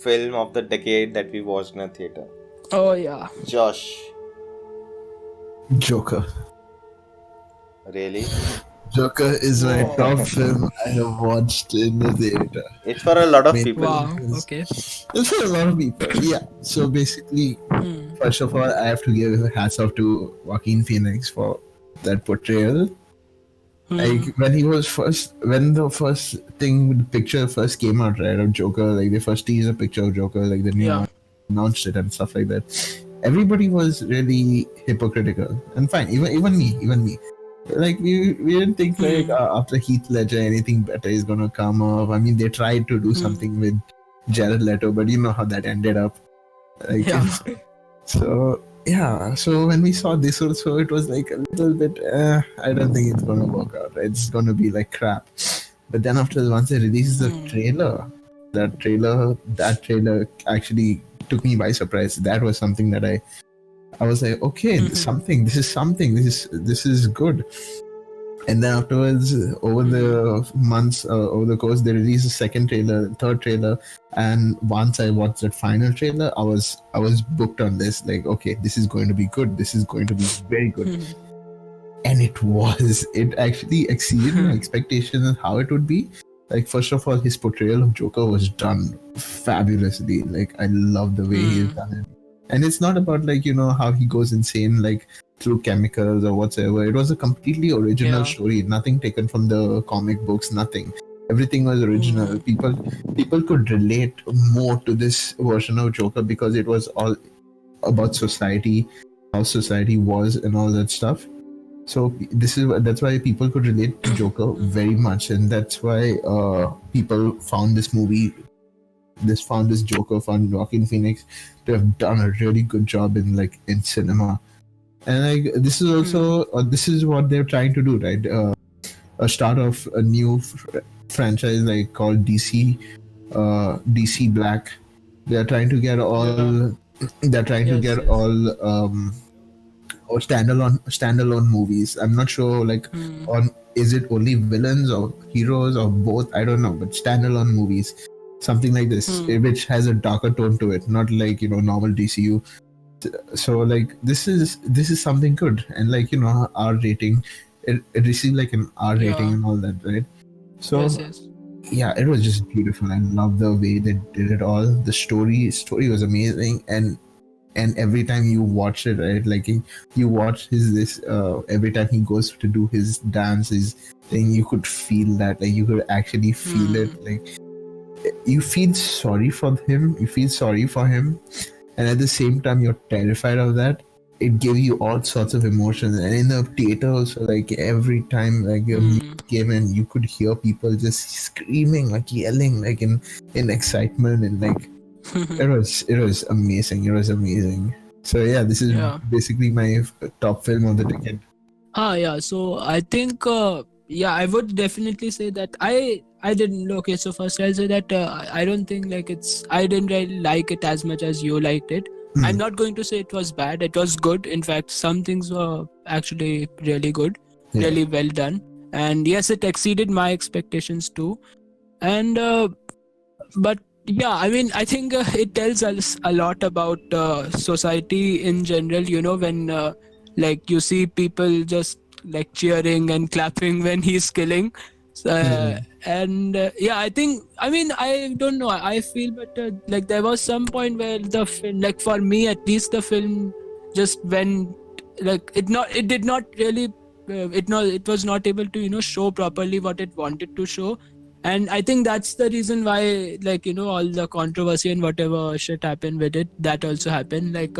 film of the decade that we watched in a theater. Oh yeah. Josh, Joker. really? Joker is my top film I have watched in the theater. It's for a lot of Main people. Wow. Yes. Okay. It's for a lot of people. Yeah. So basically, first of all, I have to give hats off to Joaquin Phoenix for that portrayal. Like when the first thing, the picture first came out, right, of Joker, like the first teaser picture of Joker, like the new announced it and stuff like that. Everybody was really hypocritical, and fine, even me. Like we didn't think like after Heath Ledger anything better is gonna come up. I mean, they tried to do something with Jared Leto, but you know how that ended up. Like, so when we saw this also, it was like a little bit. I don't think it's gonna work out. It's gonna be like crap. But then after once they released the trailer, that trailer actually took me by surprise. That was something that I was like, okay, this is good. And then afterwards, over the months, over the course, they released a second trailer, third trailer, and once I watched that final trailer, I was booked on this. Like, okay, this is going to be good. This is going to be very good. And it was. It actually exceeded my expectations of how it would be. Like, first of all, his portrayal of Joker was done fabulously. Like, I love the way he's done it. And it's not about like, how he goes insane like through chemicals or whatsoever. It was a completely original story, nothing taken from the comic books, nothing. Everything was original. People could relate more to this version of Joker because it was all about society, how society was and all that stuff. So that's why people could relate to Joker very much, and that's why people found this Joker, found Joaquin Phoenix to have done a really good job in cinema. And like this is also this is what they're trying to do, right? A start of a new franchise like called DC Black. They're trying to get all or standalone movies. I'm not sure on is it only villains or heroes or both, I don't know, but standalone movies, something like this, which has a darker tone to it, not like normal DCU. So like this is something good, and like R rating, it received like an R rating Yeah. and all that, right? Yes. So Yes. yeah, it was just beautiful. I love the way they did it all. The story was amazing, and every time you watch it, right, like you watch his this every time he goes to do his dance, his thing, you could feel that, like you could actually feel it, Hmm. like you feel sorry for him, and at the same time you're terrified of that. It gives you all sorts of emotions, and in the theater also, like every time like your music Hmm. came in, you could hear people just screaming, like yelling, like in excitement, and like it was amazing. It was amazing. So yeah, this is Yeah. basically my top film of the decade. Yeah. So I think, yeah, I would definitely say that I didn't. Okay, so first I'll say that I don't think like I didn't really like it as much as you liked it. I'm Hmm. not going to say it was bad. It was good. In fact, some things were actually really good, Yeah. really well done. And yes, it exceeded my expectations too. And but yeah, I mean, I think it tells us a lot about society in general, when like you see people just like cheering and clapping when he's killing. uh, Hmm. and yeah, I think, I mean, I don't know, I feel, but like there was some point where the film, like for me at least, the film just went, like it did not really it was not able to show properly what it wanted to show. And I think that's the reason why, like, all the controversy and whatever shit happened with it, that also happened. Like,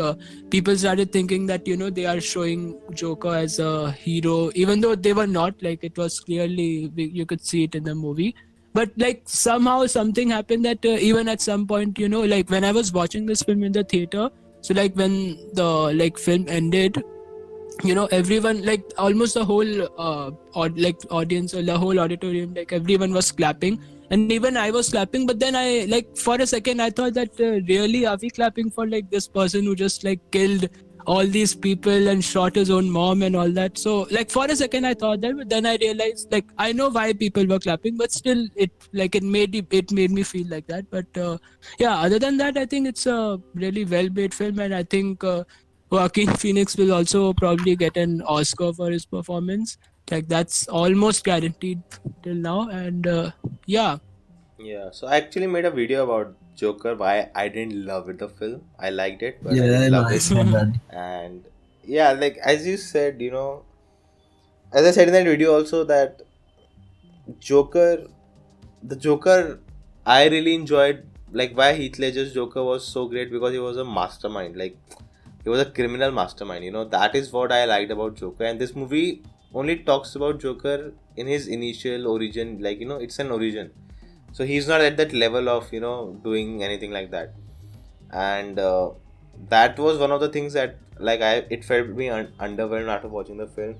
people started thinking that they are showing Joker as a hero, even though they were not. Like, it was clearly, you could see it in the movie. But like somehow something happened that even at some point, like when I was watching this film in the theater, so like when the like film ended, everyone, like almost the whole like audience, or the whole auditorium, like everyone was clapping, and even I was clapping. But then I, like, for a second I thought that really, are we clapping for like this person who just like killed all these people and shot his own mom and all that? So like for a second I thought that, but then I realized, like, I know why people were clapping, but still it made me feel like that. But yeah, other than that, I think it's a really well made film, and I think Joaquin Phoenix will also probably get an Oscar for his performance. Like, that's almost guaranteed till now. And yeah. Yeah, so I actually made a video about Joker, why I didn't love it, the film. I liked it, but I Yeah, didn't I know. love I it. saw that. And yeah, like as you said, as I said in that video also, that Joker, the Joker, I really enjoyed, like why Heath Ledger's Joker was so great, because he was a mastermind. Like he was a criminal mastermind. That is what I liked about Joker. And this movie only talks about Joker in his initial origin. Like it's an origin. So he's not at that level of doing anything like that. And that was one of the things that, like, it felt me underwhelmed after watching the film.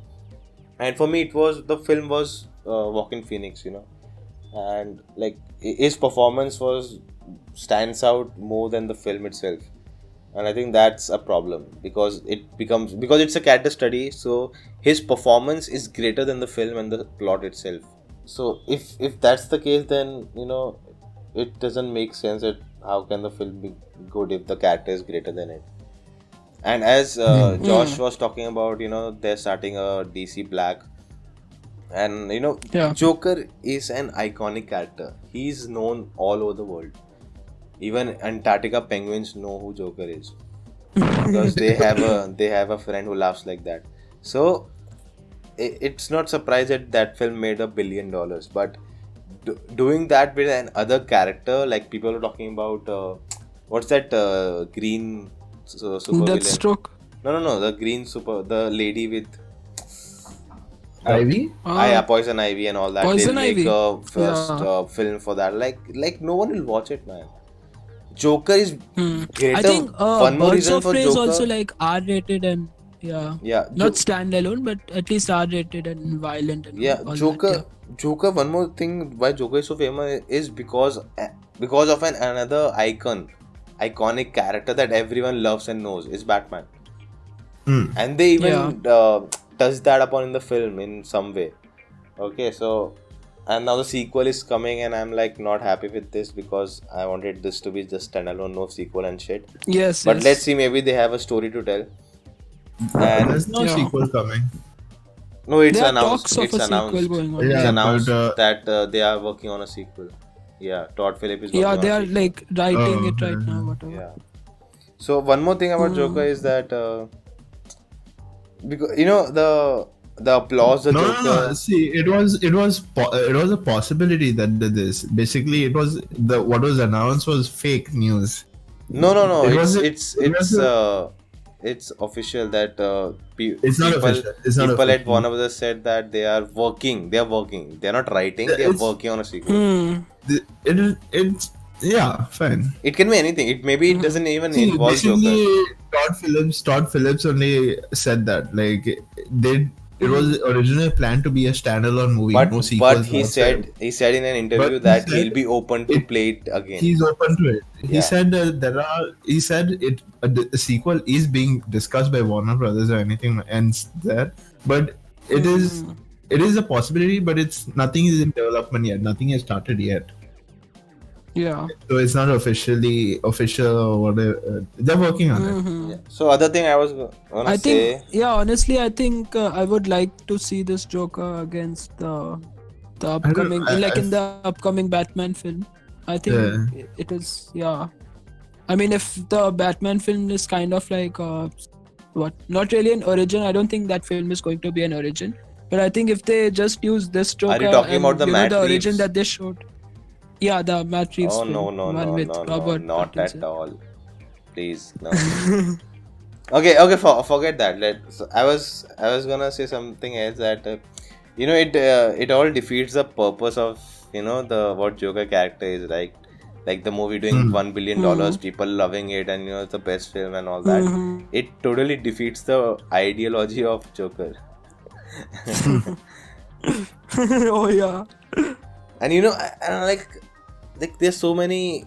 And for me, the film was Walking Phoenix. And like his performance was stands out more than the film itself. And I think that's a problem, because it's a character study, so his performance is greater than the film and the plot itself. So if that's the case, then it doesn't make sense that how can the film be good if the character is greater than it. And as Hmm. Josh was talking about, they're starting a DC Black. And Yeah. Joker is an iconic character. He's known all over the world. Even Antarctica penguins know who Joker is, because they have a friend who laughs like that. So it's not surprised that that film made $1 billion. But doing that with another character, like people are talking about, what's that green super villain? Deathstroke. No, the green super, the lady with the Ivy. Poison Ivy and all that. They'll Poison make Ivy. a first Yeah. film for that. Like no one will watch it, man. Joker is I greater. think One more Birds reason of for Prey is also Joker. like R rated, and yeah, Yeah, not standalone, but at least R rated and violent and yeah, all that. Yeah. Joker. One more thing why Joker is so famous is because of another iconic character that everyone loves and knows is Batman. Hmm. And they Yeah. even touch that upon in the film in some way. Okay, so and now the sequel is coming, and I'm like not happy with this because I wanted this to be just standalone, no sequel and shit. Yes, But let's yes. see, maybe they have a story to tell. And There's no Yeah. sequel coming. no, it's There are announced. talks of It's a sequel announced. going on. It's Yeah, announced but that they are working on a sequel. Yeah, Todd Phillips is Yeah, working on they a are sequel. like writing oh, it right now, yeah. whatever. Yeah. So one more thing about Joker is that because the applause the No. Joker. See, it was a possibility that this basically it was the what was announced was fake news. No. It It's wasn't. it's It was it's a, uh it's official that it's not people official. It's not people at official. Warner Brothers said that they are working. They are working. They are not writing. They are It's working on a sequel. Hmm. it's yeah, fine. It can be anything. It doesn't even See, involve Joker. basically, Todd Phillips only said that like they it was originally planned to be a standalone movie, no But sequels he whatsoever. said in an But interview he that he'll said be open to it. play it again. He's open to it. He Yeah. said He said it. A sequel is being discussed by Warner Brothers or anything ends there, but it is. Hmm. It is a possibility, but it's nothing is in development yet. Nothing has started yet. Yeah. So it's not officially official or whatever. They're working on it. Hmm. Yeah. So other thing I was gonna I think, say. yeah, honestly, I think I would like to see this Joker against the I don't. upcoming, like in the upcoming Batman film. I think Yeah. it is, yeah. I mean, if the Batman film is kind of like not really an origin. I don't think that film is going to be an origin. But I think if they just use this Are Joker you talking and about the Matt the origin Reeves? that they showed, yeah, the Matt Reeves Oh film, one with no, Robert not Pattinson. at all. Please, no. Okay, forget that. I was gonna say something else that it all defeats the purpose of the what Joker character is like the movie doing Hmm. $1 billion, people loving it, and it's the best film and all that. It totally defeats the ideology of Joker. Oh yeah. And like there's so many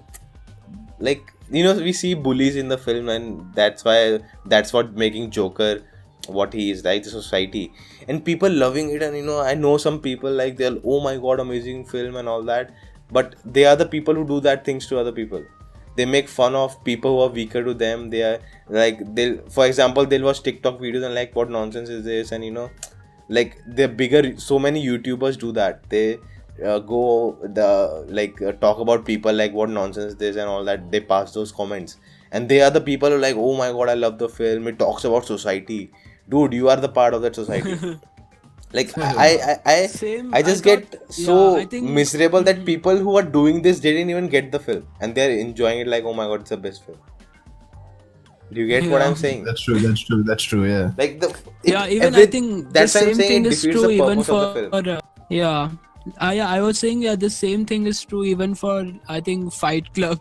like we see bullies in the film, and that's what making Joker what he is, like the society, and people loving it. And I know some people like they're, oh my god, amazing film and all that, but they are the people who do that things to other people. They make fun of people who are weaker to them. They are like, for example, they'll watch TikTok videos and like, what nonsense is this? And like they're bigger. So many YouTubers do that. They talk about people like, what nonsense this and all that. They pass those comments, and they are the people who are like, oh my god, I love the film, it talks about society. Dude, you are the part of that society. Like Same. I just thought, get so I think, miserable that people who are doing this didn't even get the film, and they're enjoying it like, oh my god, it's the best film. Do you get what Yeah. I'm saying? That's true. That's true. That's true. Yeah. Like Even I think the that's why I'm same saying thing it is defeats true the even purpose of the for film. yeah. I was saying, yeah, the same thing is true even for, I think, Fight Club.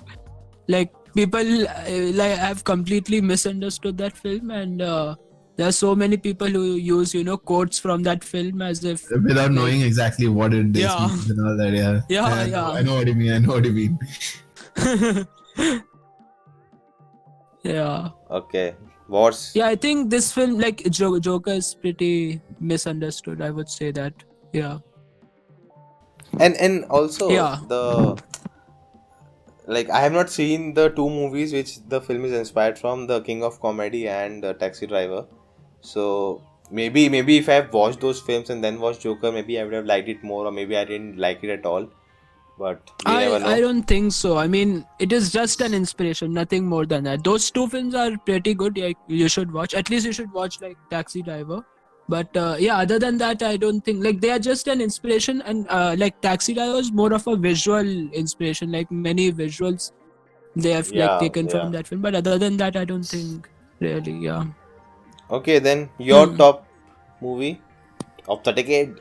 Like people like have completely misunderstood that film, and there are so many people who use quotes from that film as if Without knowing exactly what it is Yeah. and all that. Yeah. Yeah, I know what you mean. I know what you mean. yeah. Okay, what's Yeah, I think this film, like Joker, is pretty misunderstood. I would say that. Yeah. and also Yeah. like, I have not seen the two movies which the film is inspired from, The King of Comedy and Taxi Driver. So maybe if I have watched those films and then watched Joker, maybe I would have liked it more, or maybe I didn't like it at all. But we never know. I don't think so. I mean, it is just an inspiration, nothing more than that. Those two films are pretty good. Yeah, you should watch. At least you should watch like Taxi Driver. But yeah, other than that, I don't think, like, they are just an inspiration. And like Taxi Driver is more of a visual inspiration. Like many visuals they have like taken Yeah. from that film. But other than that, I don't think really. Yeah. Okay, then your top movie of the decade.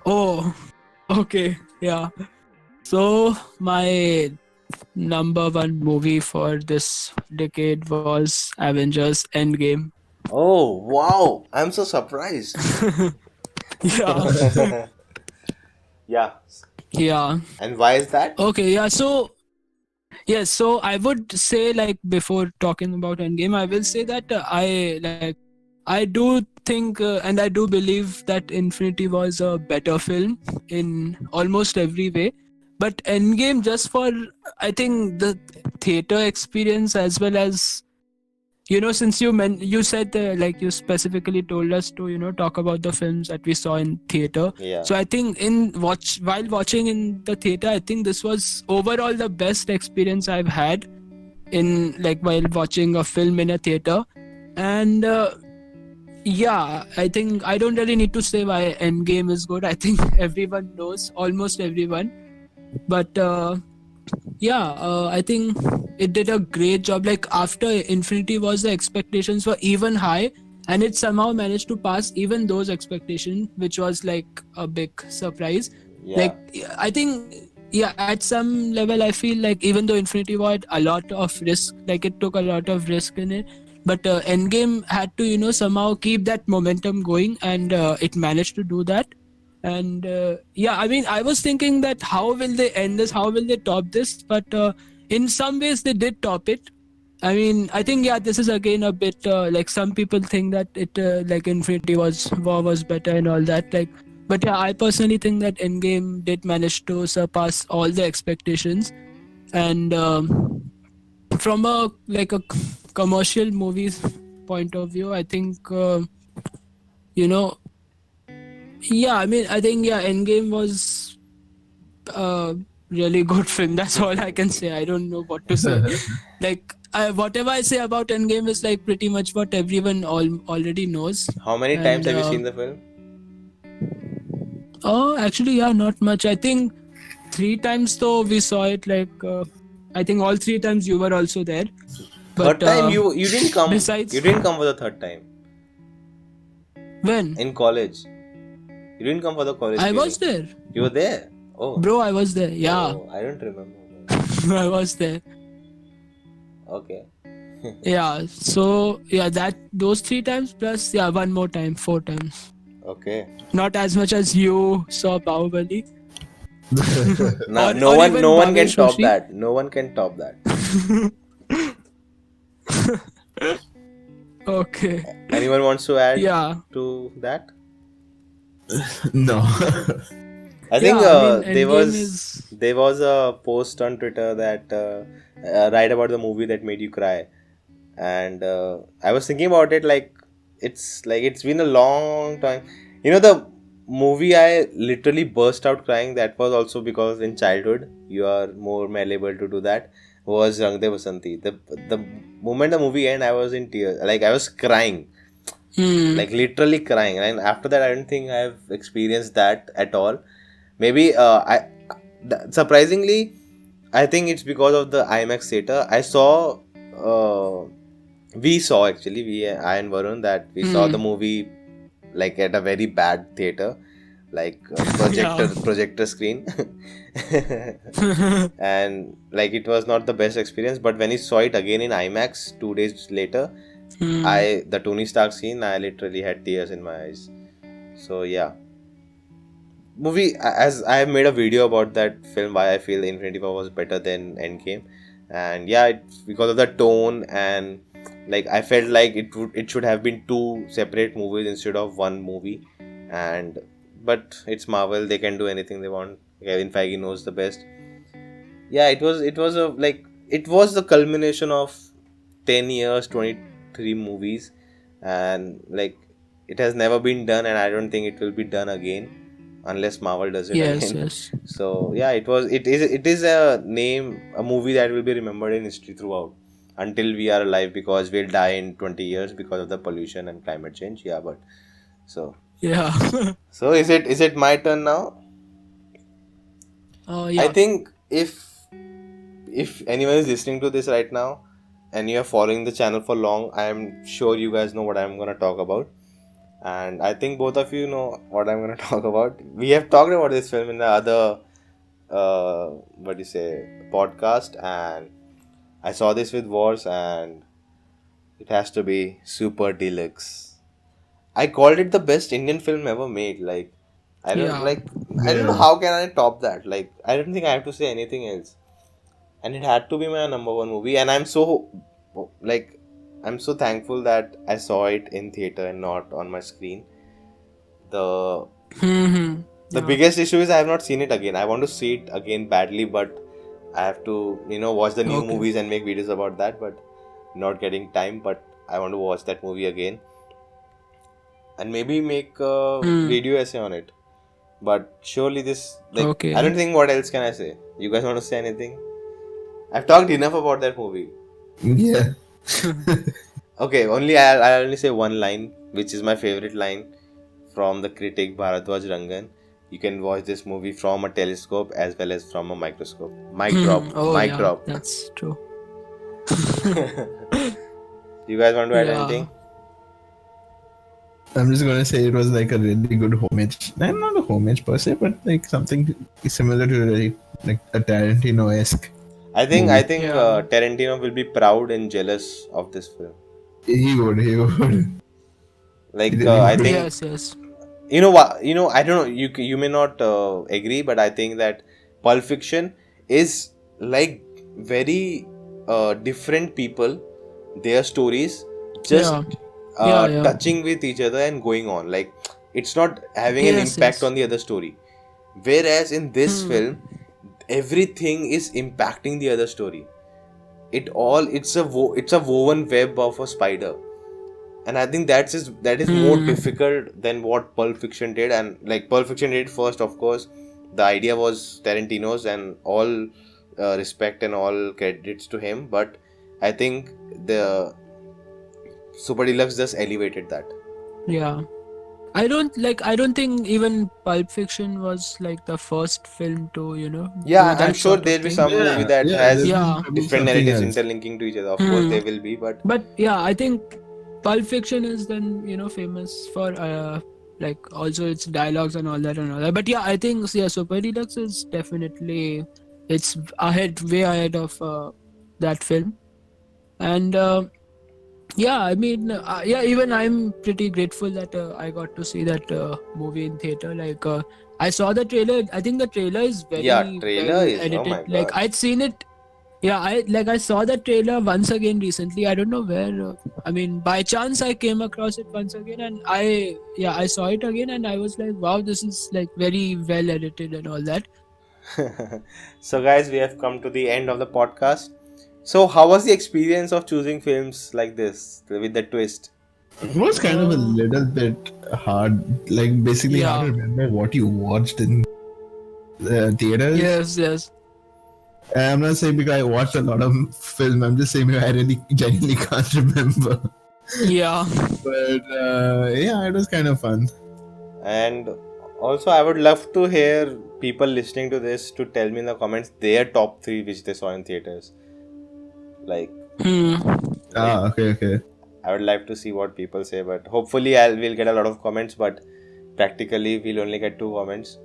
Oh, okay. Yeah. So my number one movie for this decade was Avengers Endgame. Oh wow, I'm so surprised. Yeah. Yeah. Yeah. And why is that? Okay. Yeah. So yes. So I would say, like, before talking about Endgame, I will say that I do think and I do believe that Infinity was a better film in almost every way. But Endgame, just for I think the theater experience as well as since you said like you specifically told us to talk about the films that we saw in theater. Yeah. So I think while watching in the theater, I think this was overall the best experience I've had in like while watching a film in a theater. And yeah, I think I don't really need to say why Endgame is good. I think everyone knows, almost everyone. But yeah, I think it did a great job. Like after Infinity Wars, the expectations were even high, and it somehow managed to pass even those expectations, which was like a big surprise. Yeah. Like I think, yeah, at some level, I feel like even though Infinity War had a lot of risk, like it took a lot of risk in it, but Endgame had to somehow keep that momentum going, and it managed to do that. And yeah, I mean, I was thinking that how will they end this, how will they top this, but in some ways they did top it. I mean, I think, yeah, this is again a bit like some people think that it like Infinity War was better and all that, like, but yeah, I personally think that Endgame did manage to surpass all the expectations. And from a like a commercial movies point of view, I think you know yeah, I mean, I think, yeah, Endgame was a really good film. That's all I can say. I don't know what to say. Like, whatever I say about Endgame is like pretty much what everyone already knows. How many times And have you seen the film? oh, actually, yeah, not much. I think 3 times though we saw it. Like, I think all 3 times you were also there. Third But time you didn't come. besides, You didn't come for the third time when in college. You didn't come for the college. I screening. was there, You were there. Oh. bro, I was there. Yeah, Oh, I don't remember. I was there. Okay. Yeah, so yeah, that those 3 times plus yeah, one more time, 4 times. Okay. Not as much as you saw Bahubali. No, Or- no or one, even no one can Bhavesh top Joshi. that. No one can top that. Okay. Anyone wants to add Yeah. to that? No. I think Yeah, I mean, Endgame is. there was a post on Twitter that write about the movie that made you cry, and I was thinking about it it's been a long time. You know, the movie I literally burst out crying. That was also because in childhood you are more malleable to do that. Was Rang De Vasanti. The moment the movie ended, I was in tears. Like I was crying, like literally crying. And after that, I don't think I've experienced that at all. Maybe surprisingly, I think it's because of the IMAX theater. We saw actually, I and Varun, that we saw the movie like at a very bad theater, like projector screen, and like it was not the best experience. But when we saw it again in IMAX 2 days later, the Tony Stark scene, I literally had tears in my eyes. So yeah, movie, as I have made a video about that film, why I feel Infinity War was better than Endgame, and yeah, it's because of the tone, and like I felt like it should have been two separate movies instead of one movie, and but it's Marvel, they can do anything they want. Kevin Feige knows the best. Yeah, it was the culmination of 10 years, 23 movies, and like it has never been done, and I don't think it will be done again unless Marvel does it Yes, again. yes. So yeah, it is a movie that will be remembered in history throughout until we are alive, because we'll die in 20 years because of the pollution and climate change. Yeah, but so Yeah. so is it my turn now? Oh, I yeah. think if anyone is listening to this right now and you are following the channel for long, I am sure you guys know what I'm gonna talk about. And I think both of you know what I'm gonna talk about. We have talked about this film in the other what do you say, podcast, and I saw this with Wars, and it has to be Super Deluxe. I called it the best Indian film ever made. Like I don't Yeah. like I don't know how can I top that. Like I don't think I have to say anything else. And it had to be my number one movie. And I'm so like I'm so thankful that I saw it in theater and not on my screen. The Hmm. the Yeah. biggest issue is I have not seen it again. I want to see it again badly, but I have to, watch the new Okay. movies and make videos about that, but not getting time. But I want to watch that movie again and maybe make a Hmm. video essay on it. But surely this, like, I Okay. don't think what else can I say. You guys want to say anything? I've talked enough about that movie. Yeah. Okay, I'll only say one line, which is my favorite line from the critic Bharadwaj Rangan. You can watch this movie from a telescope as well as from a microscope. Mic drop. Oh Mic yeah, drop. that's true. You guys want to add Yeah. anything? I'm just gonna say it was like a really good homage. Not a homage per se, but like something similar to like a Tarantino-esque I think movie. I think Yeah. Tarantino will be proud and jealous of this film. He would. He Like really I would. think Yes. Yes. what I don't know. You may not agree, but I think that Pulp Fiction is like very different people, their stories just Yeah. Yeah. Yeah. touching with each other and going on. Like it's not having an Yes. impact Yes. on the other story. Whereas in this Hmm. film, everything is impacting the other story. It's a woven web of a spider, and I think that is more Hmm. difficult than what Pulp Fiction did. And like Pulp Fiction did first, of course, the idea was Tarantino's, and all respect and all credits to him. But I think the Super Deluxe just elevated that. Yeah. I don't think even Pulp Fiction was like the first film to, do Yeah, I'm that sure sort of there'll be thing. some movie Yeah, that yeah. has There's Yeah. probably different something narratives else. interlinking to each other. Of course, Hmm. there will be, but But yeah, I think Pulp Fiction is then, famous for like also its dialogues and all that and all that. But yeah, I think yeah, Super Deluxe is definitely it's way ahead of that film. And yeah, I mean, yeah, even I'm pretty grateful that I got to see that movie in theater. Like, I saw the trailer. I think the trailer is yeah, very trailer well is, oh edited. my Like, god. I'd seen it. Yeah, I saw the trailer once again recently. I don't know where. I mean, by chance I came across it once again, and I saw it again, and I was like, wow, this is like very well edited and all that. So, guys, we have come to the end of the podcast. So, how was the experience of choosing films like this with the twist? It was kind of a Uh, little bit hard, like basically hard to yeah. remember what you watched in theaters. Yes. Yes. I'm not saying because I watched a lot of film. I'm just saying I really genuinely can't remember. Yeah. But yeah, it was kind of fun. And also, I would love to hear people listening to this to tell me in the comments their top three which they saw in theaters. Like, Hmm. like Okay. I would like to see what people say, but hopefully, we'll get a lot of comments. But practically, we'll only get 2 comments.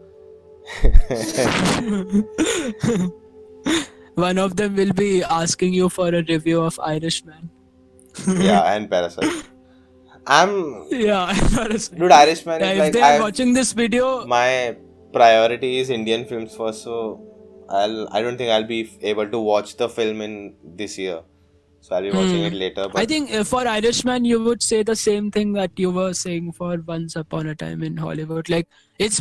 One of them will be asking you for a review of Irishman. Yeah, and Parasite. I'm Yeah, Parasite. Dude, Irishman Yeah, is if like they are watching this video, my priority is Indian films first, so I don't think I'll be able to watch the film in this year. So I'll be watching it later. I But think for Irishman, you would say the same thing that you were saying for Once Upon a Time in Hollywood. Like it's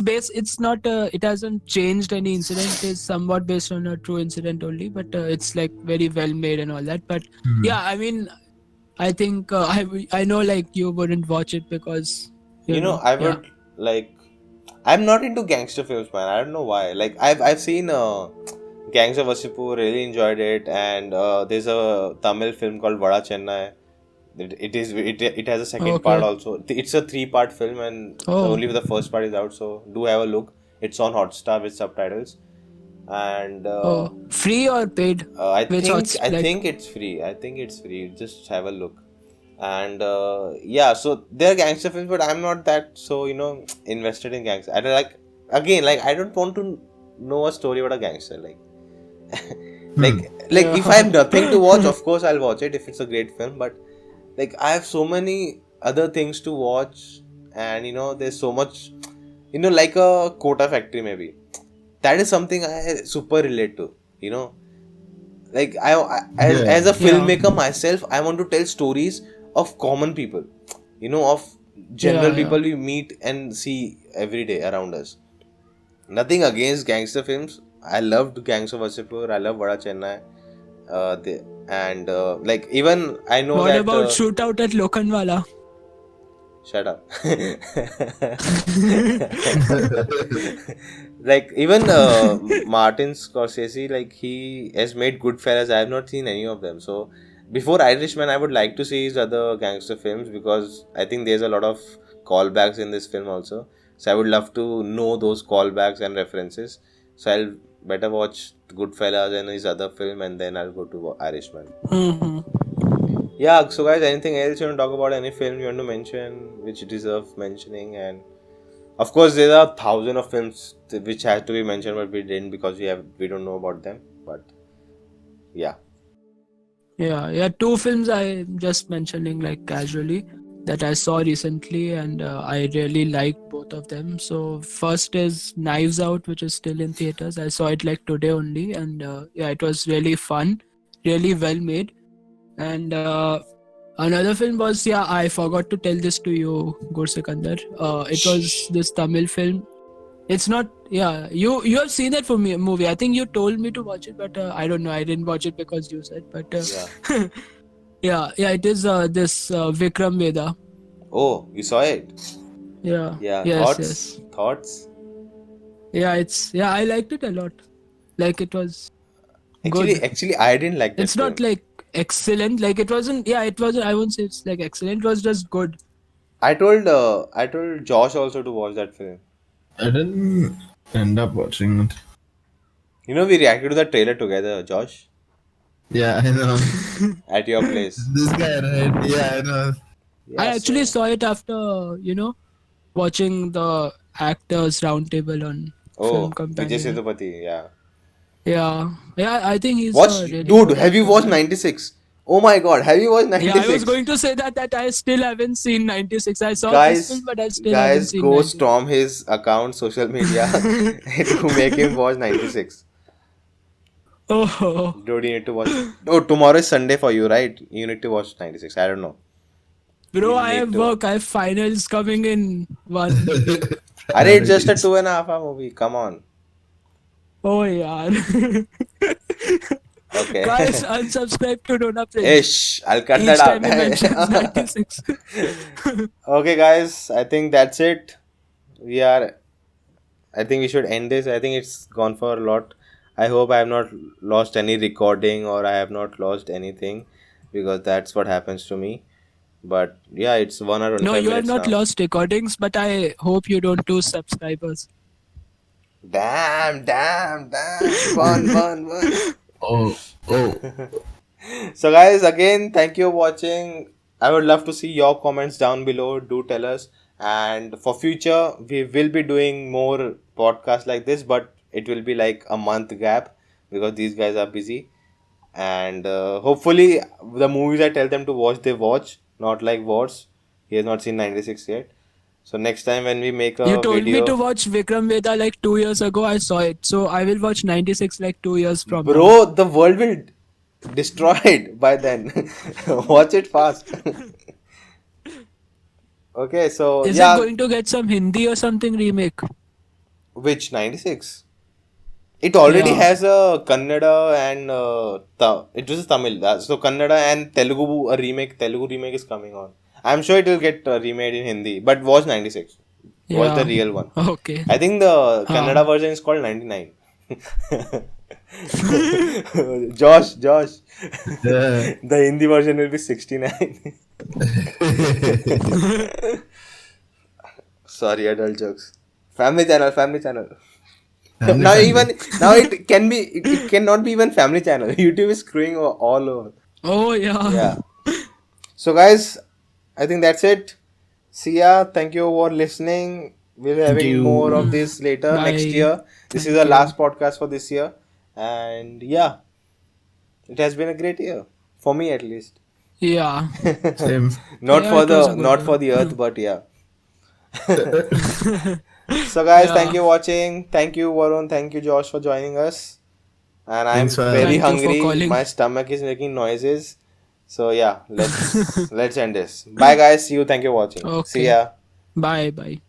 not, it hasn't changed any incident. It's somewhat based on a true incident only, but it's like very well made and all that. But yeah, I mean, I think I know like you wouldn't watch it because I yeah. would like I'm not into gangster films, man. I don't know why. Like I've seen Gangster Vasipu, really enjoyed it, and there's a Tamil film called Vada Chennai. It has a second part Okay. also. It's a 3-part film, and Oh. only the first part is out. So do have a look. It's on Hotstar with subtitles, and Oh, free or paid? I Which think odds I like? think it's free. I think it's free. Just have a look. And yeah, so they're gangster films, but I'm not that so invested in gangster. I don't like again like I don't want to know a story about a gangster like if I have nothing to watch, of course I'll watch it if it's a great film. But like I have so many other things to watch, and there's so much like a quota factory maybe. That is something I super relate to. Like as a Yeah. Yeah. filmmaker myself, I want to tell stories of common people, of general Yeah. Yeah. people we meet and see every day around us. Nothing against gangster films. I loved Gangs of Wasseypur. I love Vada Chennai. And like even I know What that. about Shootout at Lokhandwala? Shut up. Like even Martin Scorsese, like he has made Goodfellas. I have not seen any of them. So before Irishman, I would like to see his other gangster films because I think there's a lot of callbacks in this film also. So I would love to know those callbacks and references. So I'll better watch Goodfellas and his other film, and then I'll go to Irishman. Mm-hmm. Yeah, so guys, anything else you want to talk about? Any film you want to mention which deserve mentioning? And of course, there are thousands of films which had to be mentioned, but we didn't because we don't know about them. But yeah, Yeah. Two films I'm just mentioning like casually that I saw recently, and I really liked both of them. So first is Knives Out, which is still in theaters. I saw it like today only, and yeah, it was really fun, really well made. And another film was, yeah, I forgot to tell this to you, Gur Sikandar. It was this Tamil film. It's not, yeah, you have seen that for me movie. I think you told me to watch it, but I don't know. I didn't watch it because you said. But yeah. yeah, it is this Vikram Veda. Oh, you saw it? Yeah, Yeah. yes, Thoughts? yes. Thoughts? Yeah, I liked it a lot. Like it was good. Actually, I didn't like that It's not film. like excellent. Like it wasn't. Yeah, it wasn't. I won't say it's like excellent. It was just good. I told Josh also to watch that film. I didn't end up watching it. We reacted to the trailer together, Josh, Yeah, I know. at your place. This guy, right? Yeah, I know. I Yeah. actually So. saw it after watching the actors roundtable on Film Oh, Vijay Companion. Sethupathi. Yeah. Yeah, I think he's Watch, a really dude. good Have you actor. watched Yeah. 96? Oh my God, have you watched Yeah, I was 96? going to say that I still haven't seen 96. I saw this film, Guys, but I still haven't guys, seen go 96. storm his account, social media, to make him watch 96. Oh, Dude, you need to watch. Oh, tomorrow is Sunday for you, right? You need to watch 96. I don't know. bro, You I need have to. work. I have finals coming in one. Arey, it's just a Priorities. 2.5 hour movie. Come on. Oh, yeah. Okay. Guys, unsubscribe to Nona Prince Ish, I'll cut that each time he mentions out. 96. Okay, guys, I think that's it. We are. I think we should end this. I think it's gone for a lot. I hope I have not lost any recording or I have not lost anything because that's what happens to me. But yeah, it's 1 hour No, 25 you have minutes not now. lost recordings, but I hope you don't lose subscribers. Damn. One. Oh, oh. So, guys, again, thank you for watching. I would love to see your comments down below. Do tell us. And for future, we will be doing more podcasts like this, but it will be like a month gap because these guys are busy. And hopefully, the movies I tell them to watch, they watch, not like watch. He has not seen 96 yet. So, next time when we make You a told me to video, watch Vikram Veda like 2 years ago. I saw it. So I will watch 96 like 2 years from now. bro, the world will destroyed by then. Watch it fast. Okay, so Is it yeah, going to get some Hindi or something remake? which 96? It already Yeah. has a Kannada and it was Tamil. So Kannada and Telugu a remake. Telugu remake is coming on. I'm sure it will get remade in Hindi. But watch 96. Watch the Yeah. real one. Okay. I think the Huh. Kannada version is called 99. Josh. Yeah. The Hindi version will be 69. Sorry, adult jokes. Family channel. Family Now friendly. it cannot be even family channel. YouTube is screwing all over. Oh, yeah. Yeah. So guys, I think that's it. See ya. Thank you for listening. We're having you. more of this later next Bye. year. This is Thank the you. last podcast for this year. And yeah, it has been a great year. For me at least. Yeah. Same. Not Yeah, for it was a good not year. for the earth, but yeah. So guys, thank Yeah. you for watching. Thank you Varun. Thank you Josh for joining us. and I'm Thanks for very Thank you for hungry. calling. My stomach is making noises. So yeah, let's end this. Bye guys. See you. Thank you for watching. See Okay. ya. Bye. Bye.